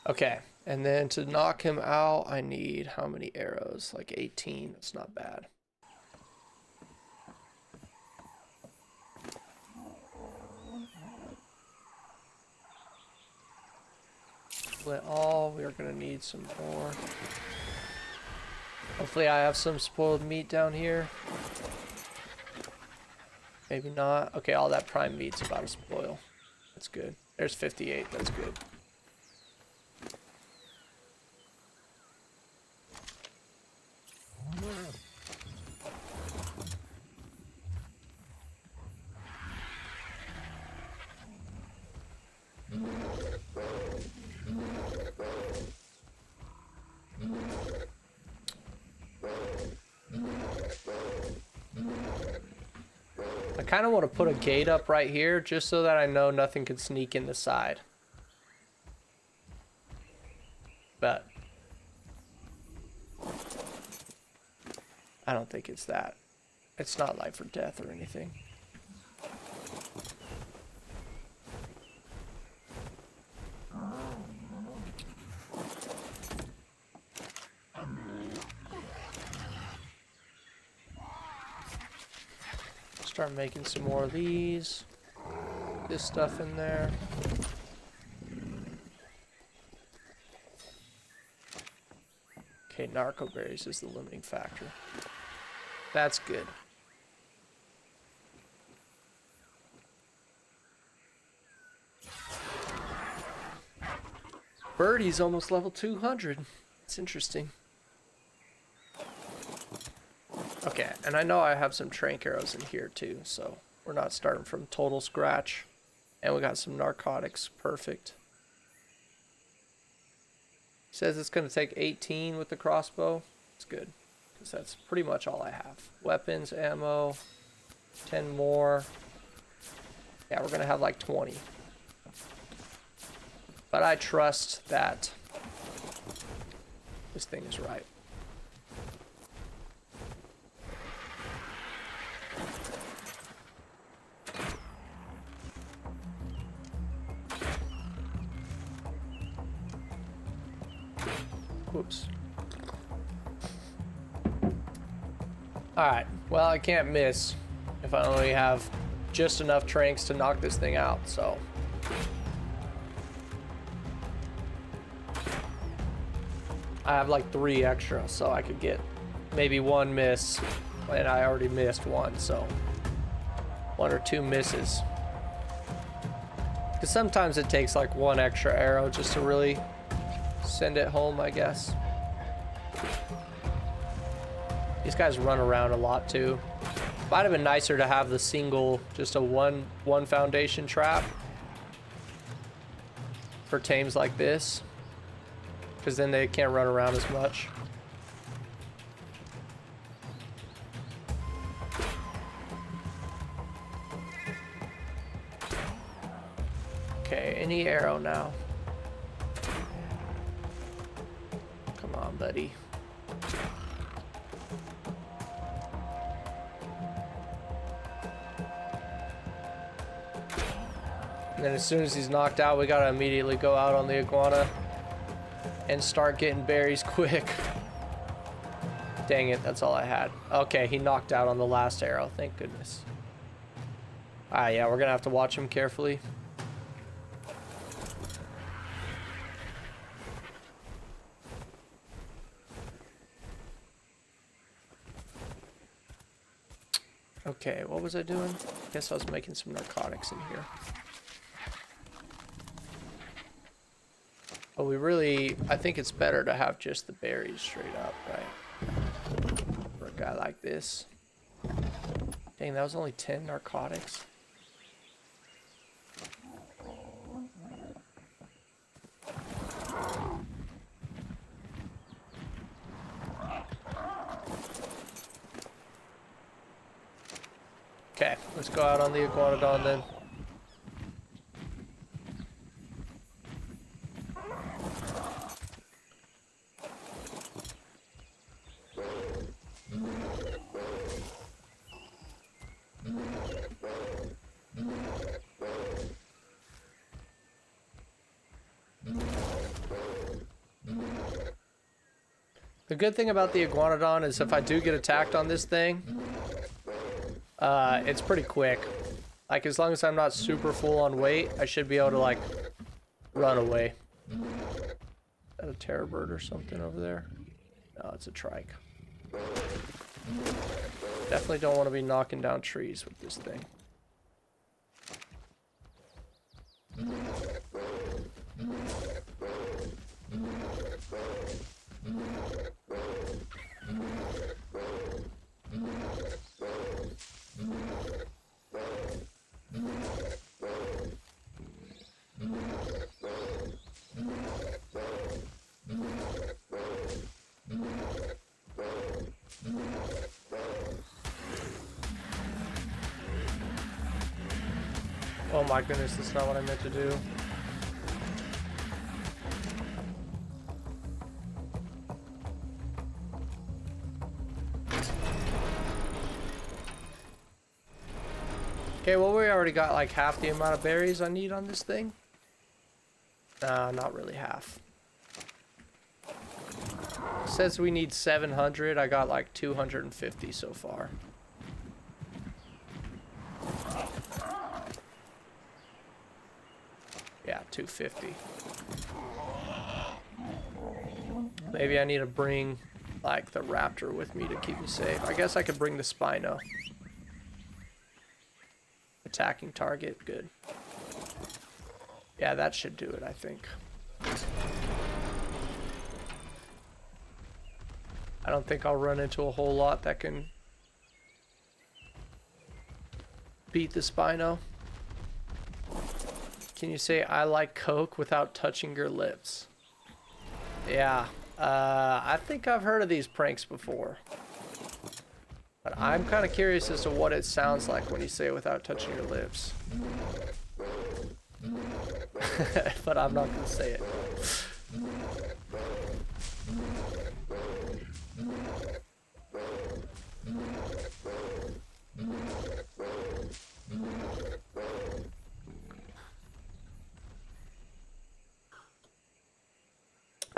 Okay, and then to knock him out, I need how many arrows? Like 18, it's not bad. Split all, we are gonna need some more. Hopefully I have some spoiled meat down here. Maybe not. Okay, all that prime meat's about to spoil. That's good. There's 58, that's good. I kind of want to put a gate up right here just so that I know nothing can sneak in the side. But I don't think it's that. It's not life or death or anything. Start making some more of these. This stuff in there. Okay, narco berries is the limiting factor. That's good. Birdie's almost level 200. It's interesting. Okay, and I know I have some trank arrows in here too, so we're not starting from total scratch. And we got some narcotics. Perfect. Says it's going to take 18 with the crossbow. It's good, because that's pretty much all I have. Weapons, ammo, 10 more. Yeah, we're going to have like 20. But I trust that this thing is right. Whoops. Alright, well, I can't miss if I only have just enough tranks to knock this thing out, so. I have like 3 extra, so I could get maybe 1 miss, and I already missed 1, so 1 or 2 misses. Because sometimes it takes like 1 extra arrow just to really send it home, I guess. These guys run around a lot too. Might have been nicer to have the single, just a one foundation trap for tames like this, because then they can't run around as much. Okay, any arrow now. Come on, buddy. And then as soon as he's knocked out, we gotta immediately go out on the iguana and start getting berries quick. Dang it, that's all I had. Okay, he knocked out on the last arrow, thank goodness. Ah, yeah, we're gonna have to watch him carefully. Okay, what was I doing? I guess I was making some narcotics in here. But we really, I think it's better to have just the berries straight up, right? For a guy like this. Dang, that was only 10 narcotics. Okay, let's go out on the iguanodon then. The good thing about the iguanodon is if I do get attacked on this thing, it's pretty quick. Like, as long as I'm not super full on weight, I should be able to, like, run away. Is that a terror bird or something over there? No, it's a trike. Definitely don't want to be knocking down trees with this thing. Oh my goodness, that's not what I meant to do. Okay, well, we already got like half the amount of berries I need on this thing. Not really half. It says we need 700. I got like 250 so far. Yeah, 250. Maybe I need to bring like the raptor with me to keep me safe. I guess I could bring the Spino. Attacking target, good. Yeah, that should do it, I think. I don't think I'll run into a whole lot that can beat the Spino. Can you say I like Coke without touching your lips? Yeah, I think I've heard of these pranks before. But I'm kind of curious as to what it sounds like when you say it without touching your lips. But I'm not going to say it.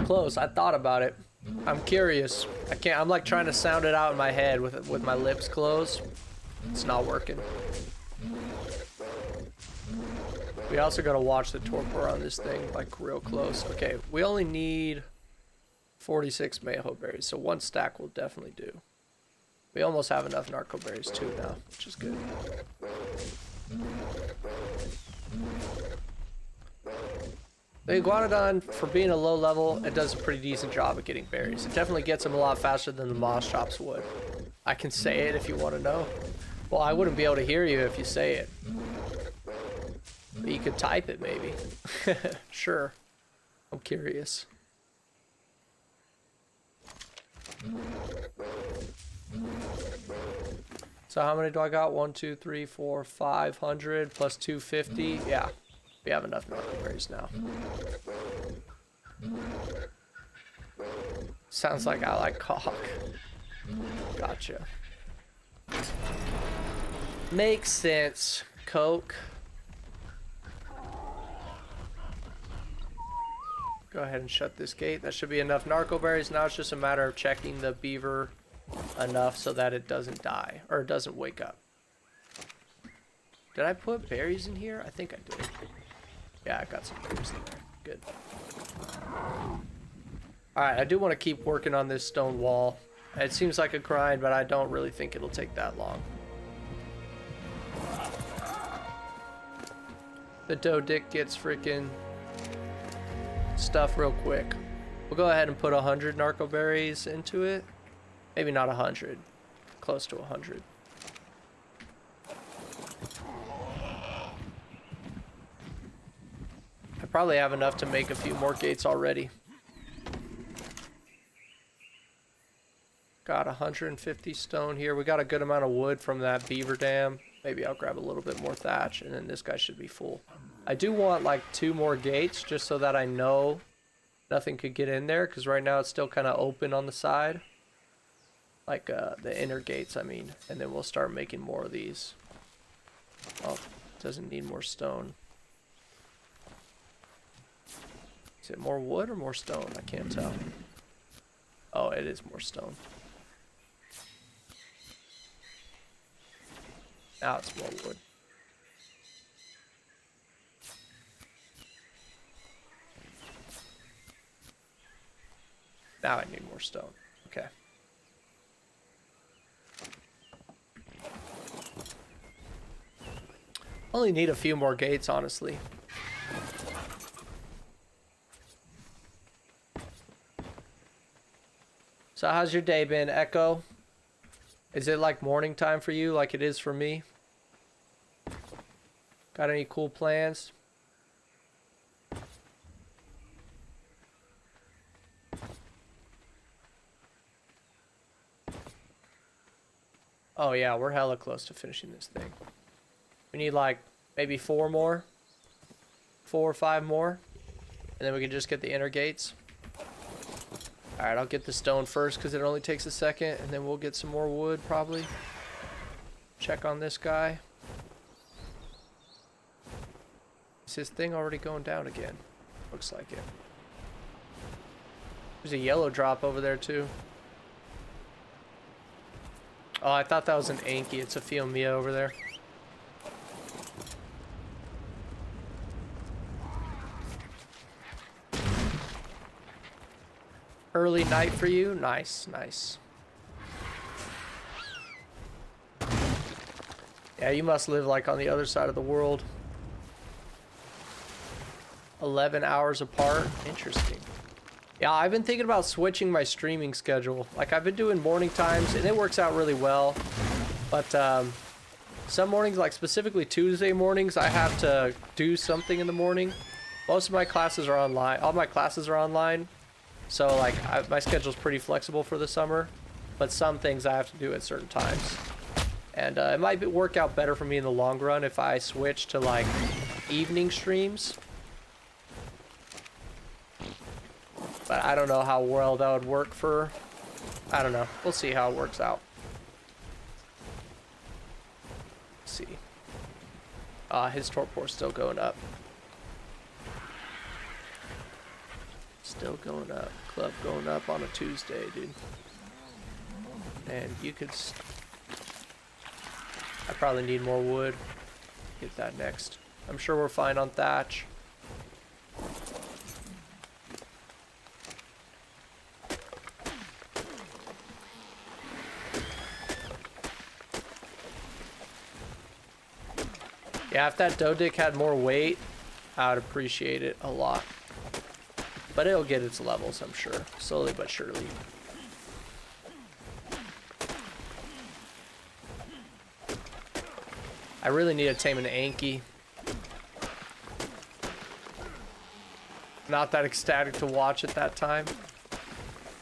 Close. I thought about it. I'm curious. I can't. I'm like trying to sound it out in my head with my lips closed. It's not working. We also got to watch the torpor on this thing like real close. Okay, we only need 46 Mayho berries, so one stack will definitely do. We almost have enough narco berries too now, which is good. The iguanodon, for being a low level, it does a pretty decent job at getting berries. It definitely gets them a lot faster than the moss chops would. I can say it if you want to know. Well, I wouldn't be able to hear you if you say it. But you could type it, maybe. Sure. I'm curious. So how many do I got? 1, 2, 3, 4, 500 plus 250. Yeah, we have enough berries now. Sounds like I like cock. Gotcha. Makes sense. Coke. Go ahead and shut this gate. That should be enough narco berries. Now it's just a matter of checking the beaver enough so that it doesn't die or it doesn't wake up. Did I put berries in here? I think I did. Yeah, I got some berries in there. Good. Alright, I do want to keep working on this stone wall. It seems like a grind, but I don't really think it'll take that long. The dough dick gets freaking stuff real quick. We'll go ahead and put 100 narco berries into it. Maybe not 100. Close to 100. I probably have enough to make a few more gates already. Got 150 stone here. We got a good amount of wood from that beaver dam. Maybe I'll grab a little bit more thatch, and then this guy should be full. I do want like 2 more gates just so that I know nothing could get in there, because right now it's still kind of open on the side. Like the inner gates, I mean. And then we'll start making more of these. Oh, doesn't need more stone. Is it more wood or more stone? I can't tell. Oh, it is more stone. Now it's more wood. Now I need more stone. Okay. Only need a few more gates, honestly. So how's your day been, Echo? Is it like morning time for you like it is for me? Got any cool plans? Oh yeah, we're hella close to finishing this thing. We need like maybe 4 more. 4 or 5 more. And then we can just get the inner gates. Alright, I'll get the stone first because it only takes a second. And then we'll get some more wood probably. Check on this guy. Is his thing already going down again? Looks like it. There's a yellow drop over there too. Oh, I thought that was an Anki. It's a Fiomia over there. Early night for you? Nice, nice. Yeah, you must live like on the other side of the world. 11 hours apart. Interesting. Yeah, I've been thinking about switching my streaming schedule. Like, I've been doing morning times, and it works out really well. But some mornings, like specifically Tuesday mornings, I have to do something in the morning. Most of my classes are online. All my classes are online. So, like, my schedule's pretty flexible for the summer. But some things I have to do at certain times. And it might work out better for me in the long run if I switch to, like, evening streams. But I don't know how well that would work for... I don't know. We'll see how it works out. Let's see. His torpor's still going up. Still going up. Club going up on a Tuesday, dude. And you could... I probably need more wood. Get that next. I'm sure we're fine on thatch. Yeah, if that dough dick had more weight, I would appreciate it a lot. But it'll get its levels, I'm sure. Slowly but surely. I really need to tame an Anki. Not that ecstatic to watch at that time.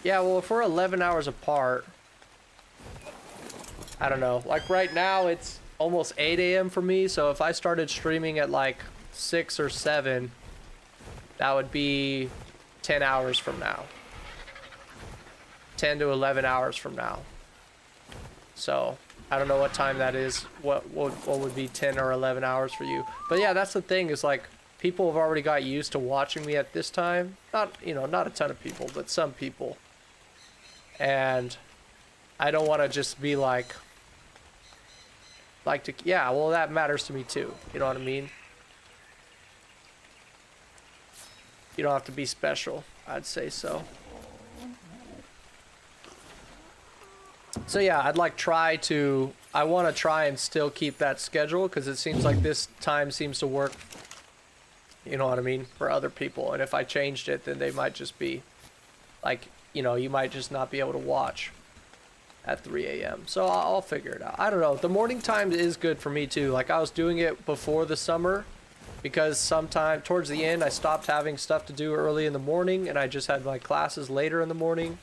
Yeah, well, if we're 11 hours apart, I don't know. Like right now, it's almost 8 a.m. for me. So if I started streaming at like 6 or 7, that would be 10 hours from now. 10 to 11 hours from now. So I don't know what time that is. What would be 10 or 11 hours for you? But yeah, that's the thing is like people have already got used to watching me at this time. Not, you know, not a ton of people, but some people. And I don't want to just be like yeah, well, that matters to me too. You know what I mean? You don't have to be special. I'd say so. So yeah, I'd like I want to try and still keep that schedule because it seems like this time seems to work, you know what I mean, for other people. And if I changed it, then they might just be like, you know, you might just not be able to watch at 3 a.m. So I'll figure it out. I don't know. The morning time is good for me too. Like I was doing it before the summer because sometime towards the end I stopped having stuff to do early in the morning and I just had my classes later in the morning.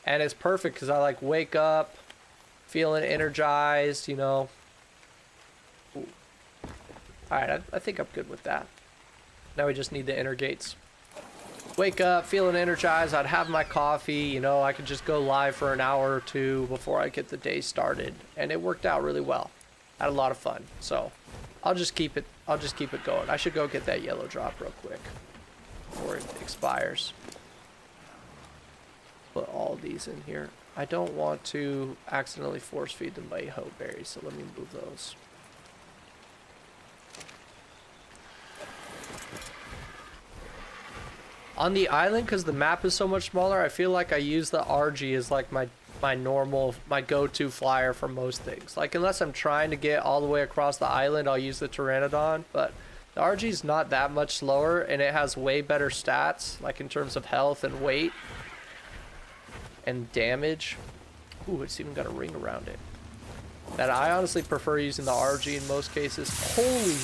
And it's perfect because I like wake up feeling energized, you know. Ooh. All right, I think I'm good with that. Now we just need the inner gates. Wake up feeling energized. I'd have my coffee, you know. I could just go live for an hour or two before I get the day started, and it worked out really well. I had a lot of fun, so I'll just keep it going. I should go get that yellow drop real quick before it expires. Put all these in here. I don't want to accidentally force feed them Mayho berries, so let me move those. On the island, because the map is so much smaller, I feel like I use the RG as like my go-to flyer for most things. Like unless I'm trying to get all the way across the island, I'll use the Pteranodon, but the RG is not that much slower and it has way better stats, like in terms of health and weight and damage. Ooh, it's even got a ring around it. That I honestly prefer using the RG in most cases. Holy,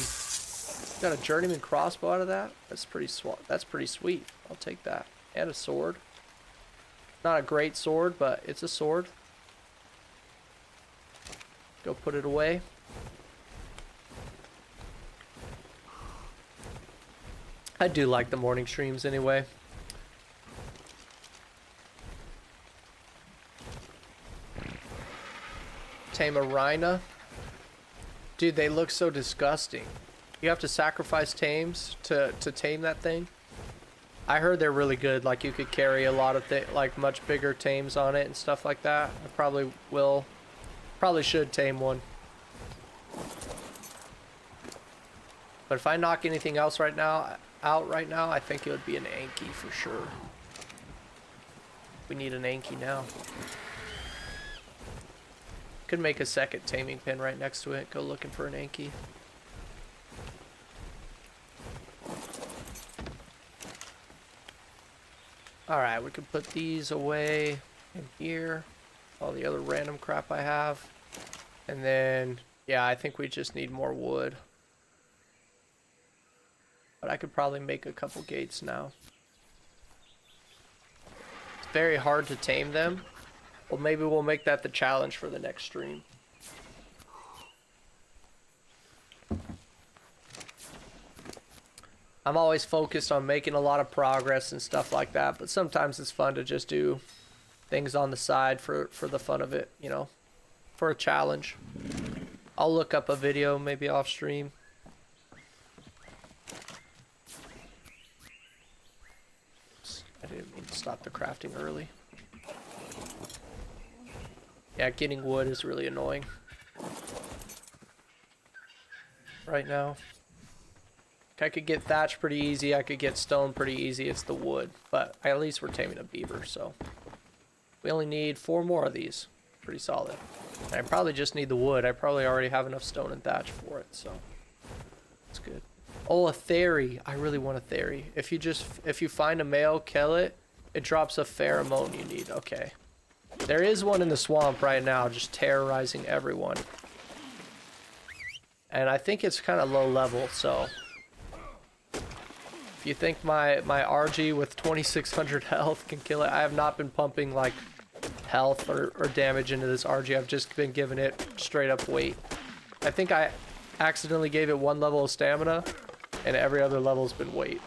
got a journeyman crossbow out of that. That's pretty sweet. I'll take that. And a sword. Not a great sword, but it's a sword. Go put it away. I do like the morning streams anyway. Tame a rhina. Dude, they look so disgusting. You have to sacrifice tames to tame that thing. I heard they're really good. Like you could carry a lot of like much bigger tames on it and stuff like that. I probably should tame one. But if I knock anything else out right now, I think it would be an Anki for sure. We need an Anki now. Could make a second taming pen right next to it. Go looking for an Anki. Alright, we can put these away in here. All the other random crap I have. And then, yeah, I think we just need more wood. But I could probably make a couple gates now. It's very hard to tame them. Well, maybe we'll make that the challenge for the next stream. I'm always focused on making a lot of progress and stuff like that, but sometimes it's fun to just do things on the side for the fun of it, you know, for a challenge. I'll look up a video maybe off stream. I didn't mean to stop the crafting early. Yeah, getting wood is really annoying right now. I could get thatch pretty easy. I could get stone pretty easy. It's the wood. But at least we're taming a beaver, so. We only need 4 more of these. Pretty solid. And I probably just need the wood. I probably already have enough stone and thatch for it, so. That's good. Oh, a theory. I really want a theory. If you find a male, kill it. It drops a pheromone you need. Okay. There is one in the swamp right now, just terrorizing everyone. And I think it's kind of low level, so if you think my RG with 2600 health can kill it, I have not been pumping like health or damage into this RG. I've just been giving it straight up weight. I think I accidentally gave it 1 level of stamina, and every other level's been weight.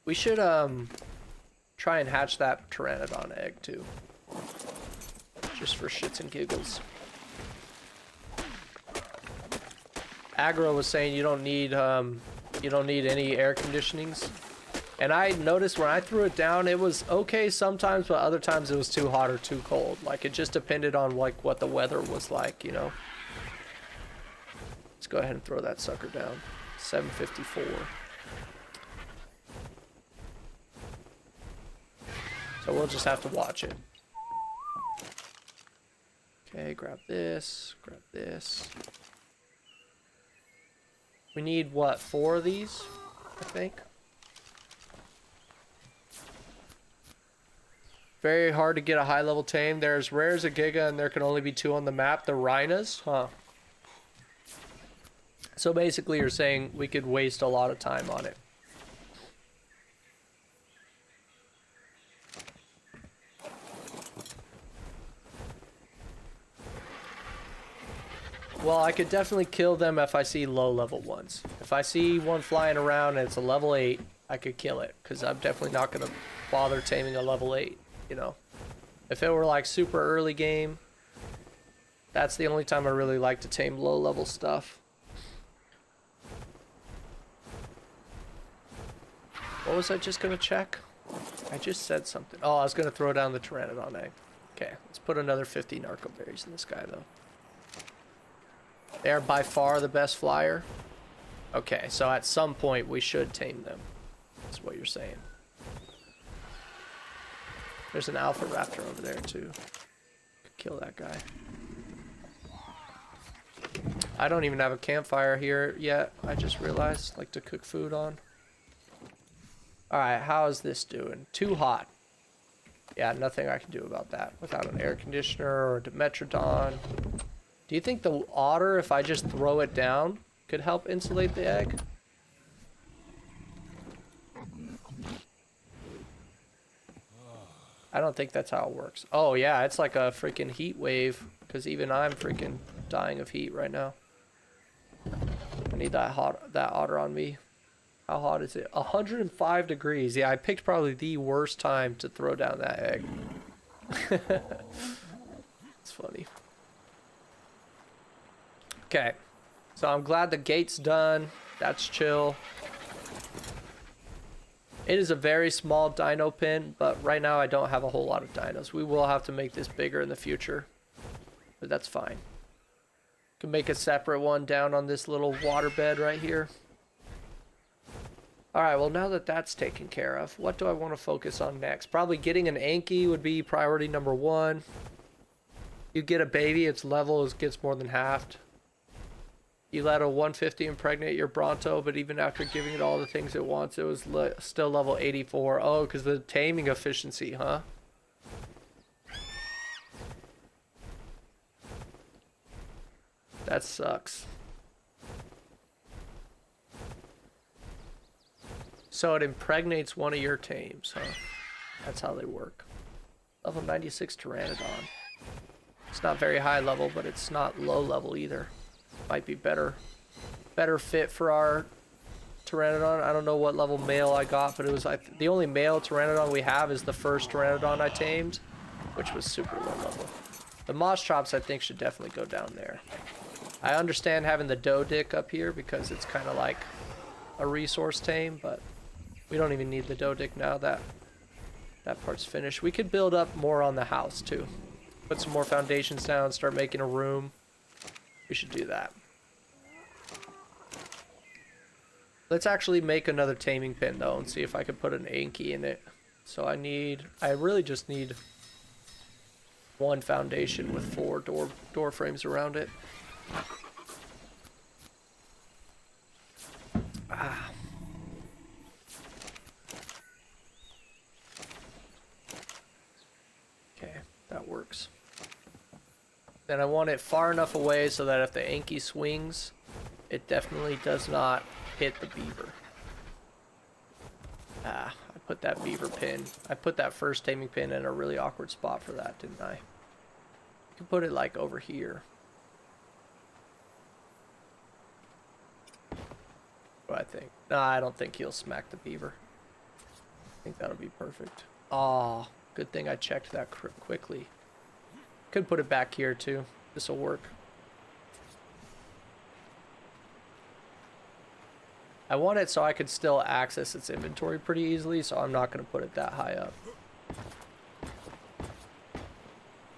We should try and hatch that pteranodon egg too, just for shits and giggles. Aggro was saying you don't need any air conditionings, and I noticed when I threw it down it was okay sometimes, but other times it was too hot or too cold. Like it just depended on like what the weather was like, you know. Let's go ahead and throw that sucker down. 754. So we'll just have to watch it. Okay, grab this, grab this. We need, what, 4 of these, I think? Very hard to get a high-level tame. There's rare as a giga, and there can only be 2 on the map. The rhinos? Huh. So basically you're saying we could waste a lot of time on it. Well, I could definitely kill them if I see low-level ones. If I see one flying around and it's a level 8, I could kill it, because I'm definitely not going to bother taming a level 8, you know. If it were like super early game, that's the only time I really like to tame low-level stuff. What was I just going to check? I just said something. Oh, I was going to throw down the pteranodon egg. Okay, let's put another 50 narco berries in this guy, though. They're by far the best flyer. Okay, so at some point we should tame them. That's what you're saying. There's an alpha raptor over there too. Could kill that guy. I don't even have a campfire here yet. I just realized, like, to cook food on. Alright, how is this doing? Too hot. Yeah, nothing I can do about that without an air conditioner or a Dimetrodon. Do you think the otter, if I just throw it down, could help insulate the egg? I don't think that's how it works. Oh yeah, it's like a freaking heat wave, because even I'm freaking dying of heat right now. I need that otter on me. How hot is it? 105 degrees. Yeah, I picked probably the worst time to throw down that egg. It's funny. Okay, so I'm glad the gate's done. That's chill. It is a very small dino pen, but right now I don't have a whole lot of dinos. We will have to make this bigger in the future, but that's fine. Can make a separate one down on this little waterbed right here. Alright, well now that that's taken care of, what do I want to focus on next? Probably getting an Anki would be priority number 1. You get a baby, its level gets more than halved. You let a 150 impregnate your Bronto, but even after giving it all the things it wants, it was still level 84. Oh, because the taming efficiency, huh? That sucks. So it impregnates one of your tames, huh? That's how they work. Level 96 Pteranodon. It's not very high level, but it's not low level either. Might be better fit for our Pteranodon. I don't know what level male I got, but it was like the only male Pteranodon we have is the first Pteranodon I tamed, which was super low level. The moss chops I think should definitely go down there. I understand having the doe dick up here because it's kind of like a resource tame, but we don't even need the doe dick now that that part's finished. We could build up more on the house too. Put some more foundations down, start making a room. We should do that. Let's actually make another taming pen though and see if I can put an Anki in it. So I really just need one foundation with 4 door frames around it. Ah. Okay, that works. Then I want it far enough away so that if the Anki swings, it definitely does not hit the beaver. Ah, I put that beaver pin. I put that first taming pin in a really awkward spot for that, didn't I? You can put it like over here. What do I think? Nah, I don't think he'll smack the beaver. I think that'll be perfect. Oh, good thing I checked that quickly. Could put it back here too. This'll work. I want it so I could still access its inventory pretty easily, so I'm not going to put it that high up.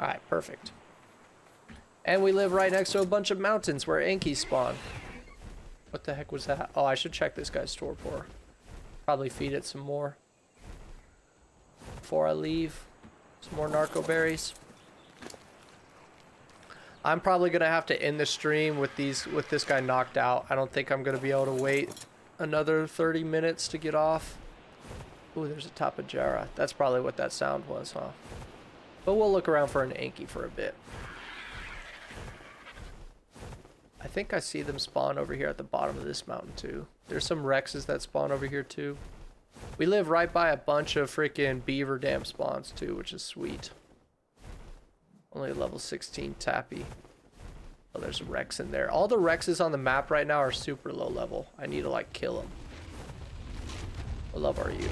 Alright, perfect. And we live right next to a bunch of mountains where Anki spawn. What the heck was that? Oh, I should check this guy's torpor. Probably feed it some more before I leave. Some more narco berries. I'm probably gonna have to end the stream with this guy knocked out. I don't think I'm gonna be able to wait another 30 minutes to get off. Ooh, there's a Tapajara. That's probably what that sound was, huh? But we'll look around for an Anki for a bit. I think I see them spawn over here at the bottom of this mountain too. There's some Rexes that spawn over here too. We live right by a bunch of freaking beaver dam spawns too, which is sweet. Only level 16 Tappy. Oh, there's a Rex in there. All the Rexes on the map right now are super low level. I need to like kill them. What level are you?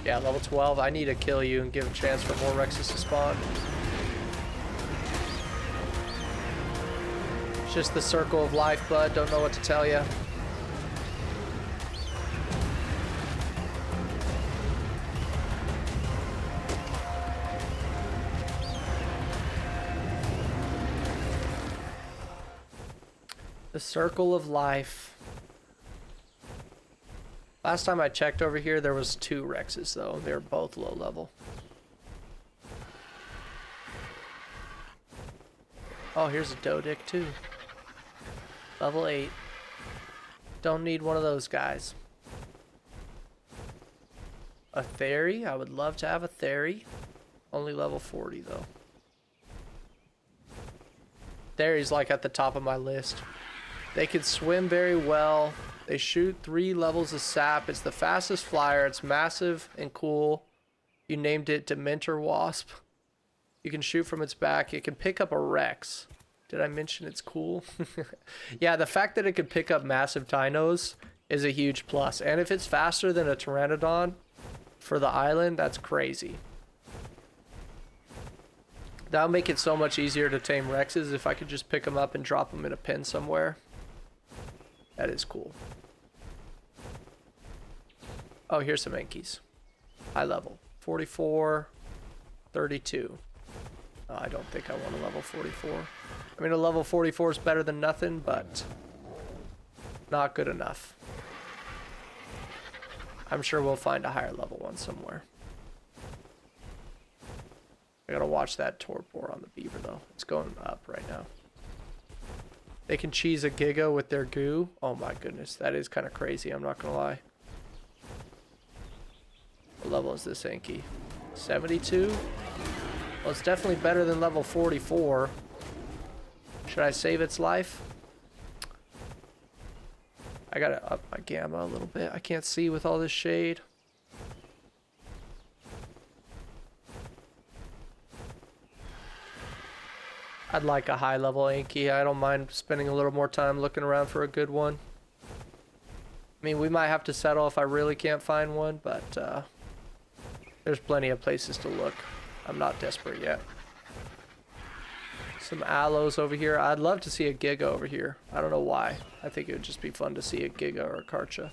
Yeah, level 12. I need to kill you and give a chance for more Rexes to spawn. It's just the circle of life, bud. Don't know what to tell you. The circle of life. Last time I checked over here, there was 2 Rexes though. They're both low level. Oh, here's a Dodic too. Level 8. Don't need one of those guys. A Theory? I would love to have a Theory. Only level 40 though. Theory's like at the top of my list. They can swim very well. They shoot 3 levels of sap. It's the fastest flyer. It's massive and cool. You named it Dementor Wasp. You can shoot from its back. It can pick up a Rex. Did I mention it's cool? Yeah, the fact that it can pick up massive Dinos is a huge plus. And if it's faster than a Pteranodon for the island, that's crazy. That'll make it so much easier to tame Rexes if I could just pick them up and drop them in a pen somewhere. That is cool. Oh, here's some Ankies. High level. 44, 32. Oh, I don't think I want a level 44. I mean, a level 44 is better than nothing, but not good enough. I'm sure we'll find a higher level one somewhere. I gotta watch that torpor on the beaver, though. It's going up right now. They can cheese a Giga with their goo. Oh my goodness, that is kind of crazy, I'm not gonna lie. What level is this Anki? 72? Well, it's definitely better than level 44. Should I save its life? I gotta up my gamma a little bit. I can't see with all this shade. I'd like a high level Anki. I don't mind spending a little more time looking around for a good one. I mean, we might have to settle if I really can't find one, but there's plenty of places to look. I'm not desperate yet. Some aloes over here. I'd love to see a Giga over here. I don't know why. I think it would just be fun to see a Giga or a Karcha.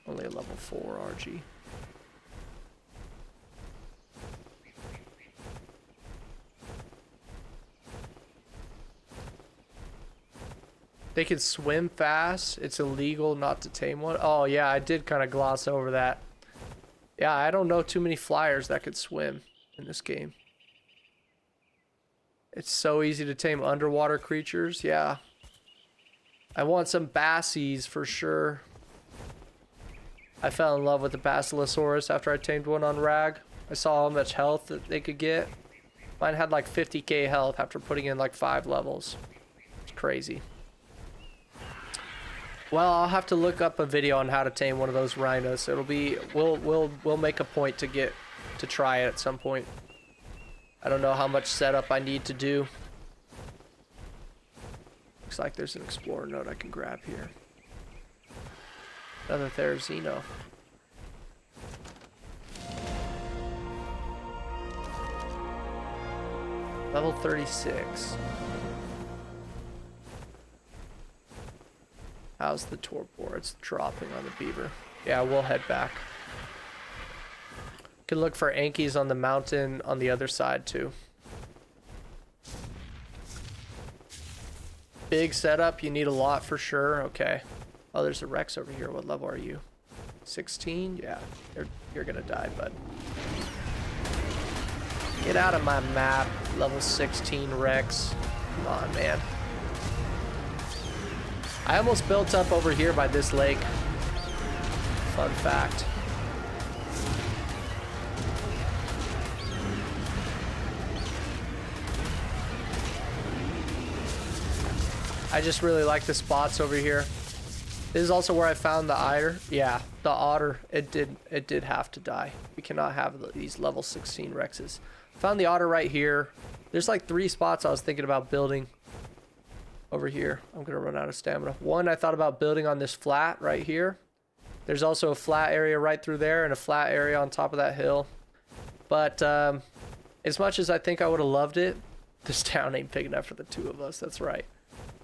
Only a level 4 RG. They can swim fast. It's illegal not to tame one. Oh, yeah, I did kind of gloss over that. Yeah, I don't know too many flyers that could swim in this game. It's so easy to tame underwater creatures. Yeah. I want some bassies for sure. I fell in love with the Basilosaurus after I tamed one on Rag. I saw how much health that they could get. Mine had like 50k health after putting in like 5 levels. It's crazy. Well, I'll have to look up a video on how to tame one of those rhinos. It'll be we'll make a point to try it at some point. I don't know how much setup I need to do. Looks like there's an explorer node I can grab here. Another Therizino. Level 36. How's the torpor? It's dropping on the beaver. Yeah, we'll head back. Can look for Ankies on the mountain on the other side too. Big setup, you need a lot for sure. Okay. Oh, there's a Rex over here. What level are you? 16? Yeah, you're gonna die, bud. Get out of my map, level 16 Rex. Come on, man. I almost built up over here by this lake. Fun fact. I just really like the spots over here. This is also where I found the otter. Yeah, the otter. It did have to die. We cannot have these level 16 Rexes. Found the otter right here. There's like 3 spots I was thinking about building over here. I'm gonna run out of stamina. One, I thought about building on this flat right here. There's also a flat area right through there and a flat area on top of that hill. But as much as I think I would have loved it, this town ain't big enough for the 2 of us. That's right.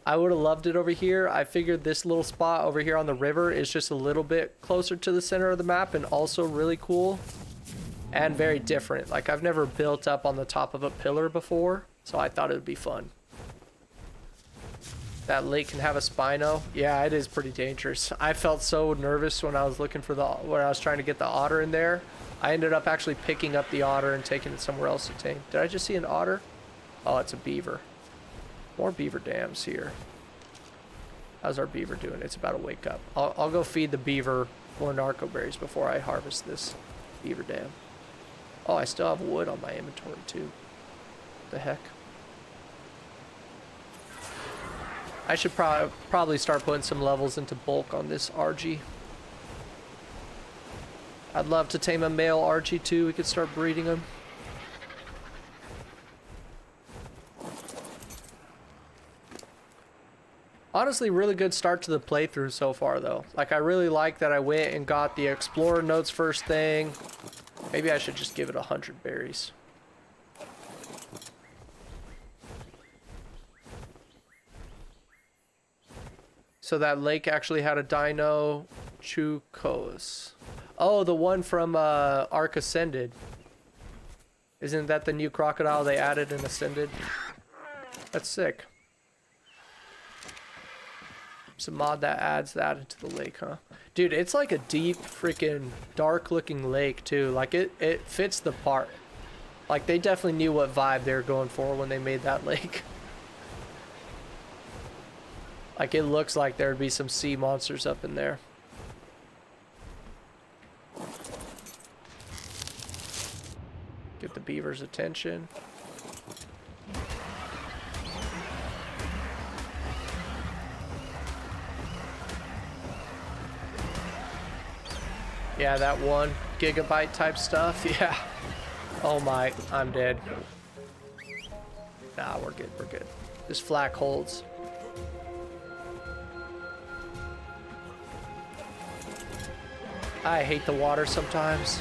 I would have loved it over here. I figured this little spot over here on the river is just a little bit closer to the center of the map and also really cool and very different. Like, I've never built up on the top of a pillar before, so I thought it would be fun. That lake can have a Spino. Yeah, it is pretty dangerous. I felt so nervous when I was looking for when I was trying to get the otter in there. I ended up actually picking up the otter and taking it somewhere else to tame. Did I just see an otter? Oh, it's a beaver. More beaver dams here. How's our beaver doing? It's about to wake up. I'll go feed the beaver more narco berries before I harvest this beaver dam. Oh, I still have wood on my inventory too. What the heck? I should probably start putting some levels into bulk on this RG. I'd love to tame a male RG too. We could start breeding them. Honestly, really good start to the playthrough so far though. Like, I really like that I went and got the explorer notes first thing. Maybe I should just give it 100 berries. So that lake actually had a dino. Chukos. Oh, the one from Ark Ascended. Isn't that the new crocodile they added in Ascended? That's sick. Some mod that adds that into the lake, huh? Dude, it's like a deep, freaking dark looking lake too. Like, it fits the part. Like, they definitely knew what vibe they were going for when they made that lake. Like, it looks like there'd be some sea monsters up in there. Get the beaver's attention. Yeah, that 1 gigabyte type stuff. Yeah. Oh my, I'm dead. Nah, we're good, we're good. This flak holds. I hate the water sometimes.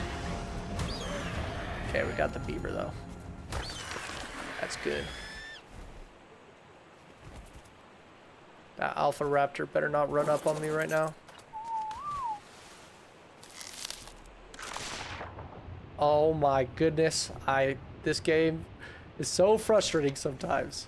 Okay, we got the beaver though. That's good. That alpha raptor better not run up on me right now. Oh my goodness, this game is so frustrating sometimes.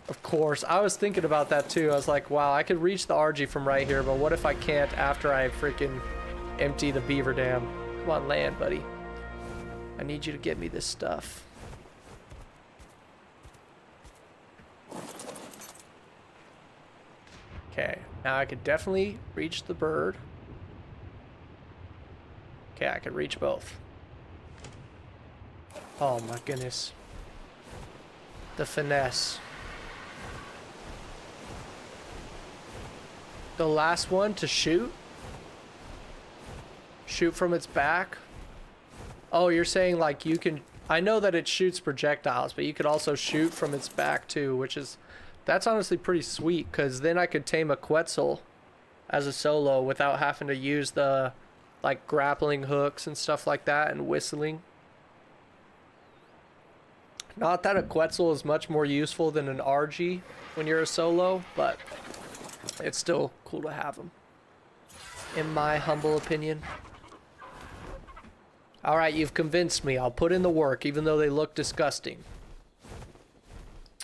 Of course, I was thinking about that too. I was like, wow, I could reach the RG from right here, but what if I can't after I freaking empty the beaver dam? Come on, land, buddy. I need you to get me this stuff. Okay, now I could definitely reach the bird. Okay, I can reach both. Oh my goodness. The finesse. The last one to shoot? Shoot from its back? Oh, you're saying like you can... I know that it shoots projectiles, but you could also shoot from its back too, which is... That's honestly pretty sweet, because then I could tame a Quetzal as a solo without having to use the like grappling hooks and stuff like that and whistling. Not that a Quetzal is much more useful than an RG when you're a solo, but it's still cool to have them, in my humble opinion. Alright, you've convinced me. I'll put in the work, even though they look disgusting.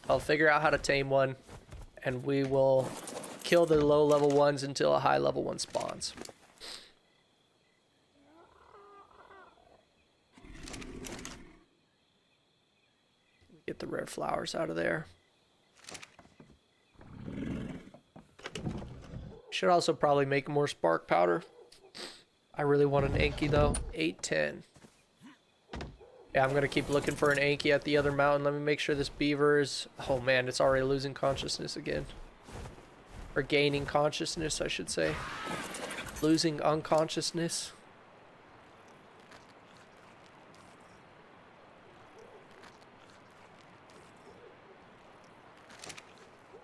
I'll figure out how to tame one, and we will kill the low level ones until a high level one spawns. Get the rare flowers out of there. Should also probably make more spark powder. I really want an Anki though. 810. Yeah, I'm gonna keep looking for an Anki at the other mountain. Let me make sure this beaver is... Oh man, it's already losing consciousness again. Or gaining consciousness, I should say. Losing unconsciousness.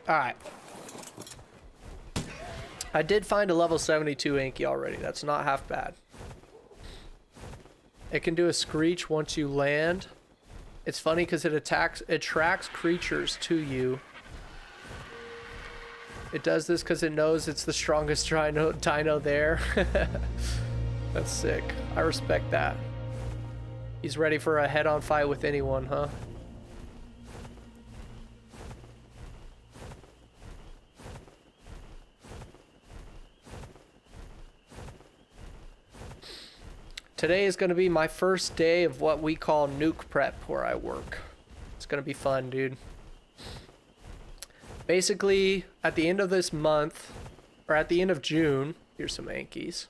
Alright. I did find a level 72 Anki already. That's not half bad. It can do a screech once you land. It's funny because it attracts creatures to you. It does this because it knows it's the strongest dino there. That's sick. I respect that. He's ready for a head-on fight with anyone, huh? Today is going to be my first day of what we call nuke prep where I work. It's going to be fun, dude. Basically, at the end of this month, or at the end of June, here's some Ankis.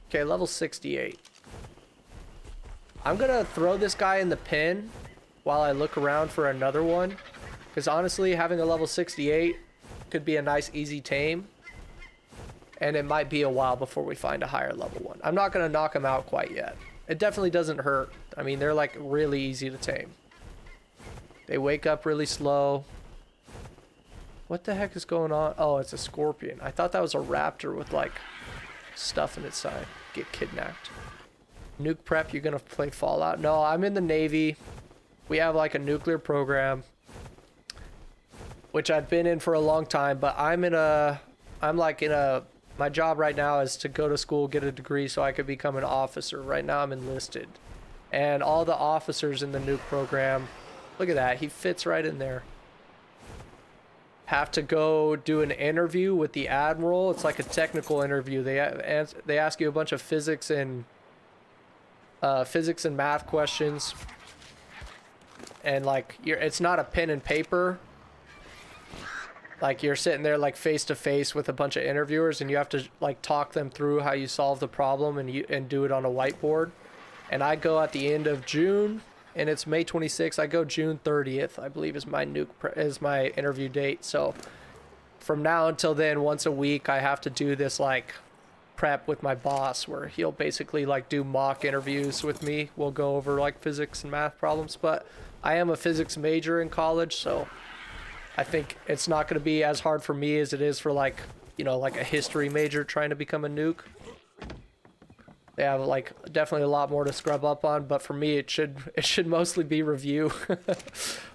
Okay, level 68. I'm going to throw this guy in the pen while I look around for another one. Because honestly, having a level 68 could be a nice, easy tame. And it might be a while before we find a higher level one. I'm not going to knock him out quite yet. It definitely doesn't hurt. I mean, they're like really easy to tame. They wake up really slow. What the heck is going on? Oh, it's a scorpion. I thought that was a raptor with like stuff in its side. Get kidnapped. Nuke prep, you're going to play Fallout? No, I'm in the Navy. We have like a nuclear program, which I've been in for a long time, but my job right now is to go to school, get a degree so I could become an officer. Right now I'm enlisted. And all the officers in the nuke program, look at that, he fits right in there, have to go do an interview with the admiral. It's like a technical interview. They ask you a bunch of physics and math questions. And like, it's not a pen and paper. Like, you're sitting there like face to face with a bunch of interviewers, and you have to like talk them through how you solve the problem and do it on a whiteboard. And I go at the end of June, and it's May 26th. I go June 30th, I believe is my interview date. So from now until then, once a week, I have to do this like prep with my boss, where he'll basically like do mock interviews with me. We'll go over like physics and math problems, but I am a physics major in college, so I think it's not going to be as hard for me as it is for like, you know, like a history major trying to become a nuke. They have like definitely a lot more to scrub up on, but for me it should mostly be review.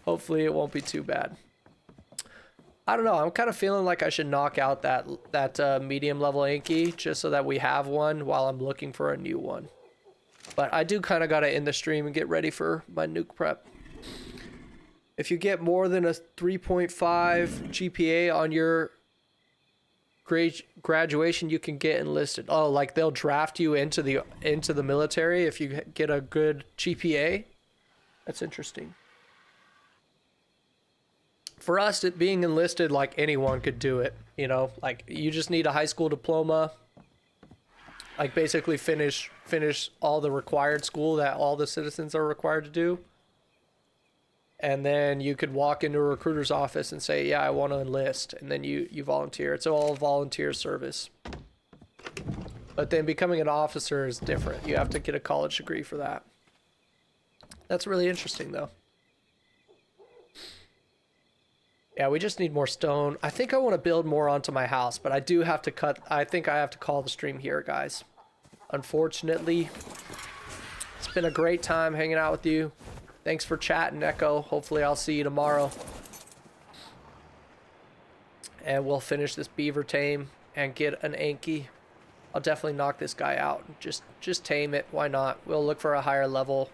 Hopefully it won't be too bad. I don't know, I'm kind of feeling like I should knock out that medium level Anki just so that we have one while I'm looking for a new one. But I do kind of got to end the stream and get ready for my nuke prep. If you get more than a 3.5 GPA on your graduation, you can get enlisted. Oh, like they'll draft you into the military if you get a good GPA? That's interesting. For us, it being enlisted, like anyone could do it, you know? Like, you just need a high school diploma Like basically finish all the required school that all the citizens are required to do. And then you could walk into a recruiter's office and say, yeah, I want to enlist. And then you volunteer. It's all volunteer service. But then becoming an officer is different. You have to get a college degree for that. That's really interesting, though. Yeah, we just need more stone. I think I want to build more onto my house, but I do have to cut. I think I have to call the stream here, guys. Unfortunately, it's been a great time hanging out with you. Thanks for chatting, Echo. Hopefully I'll see you tomorrow. And we'll finish this beaver tame and get an Anki. I'll definitely knock this guy out. Just tame it. Why not? We'll look for a higher level.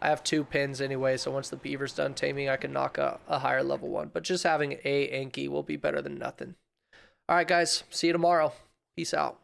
I have 2 pins anyway, so once the beaver's done taming, I can knock a higher level one. But just having a Anki will be better than nothing. All right, guys. See you tomorrow. Peace out.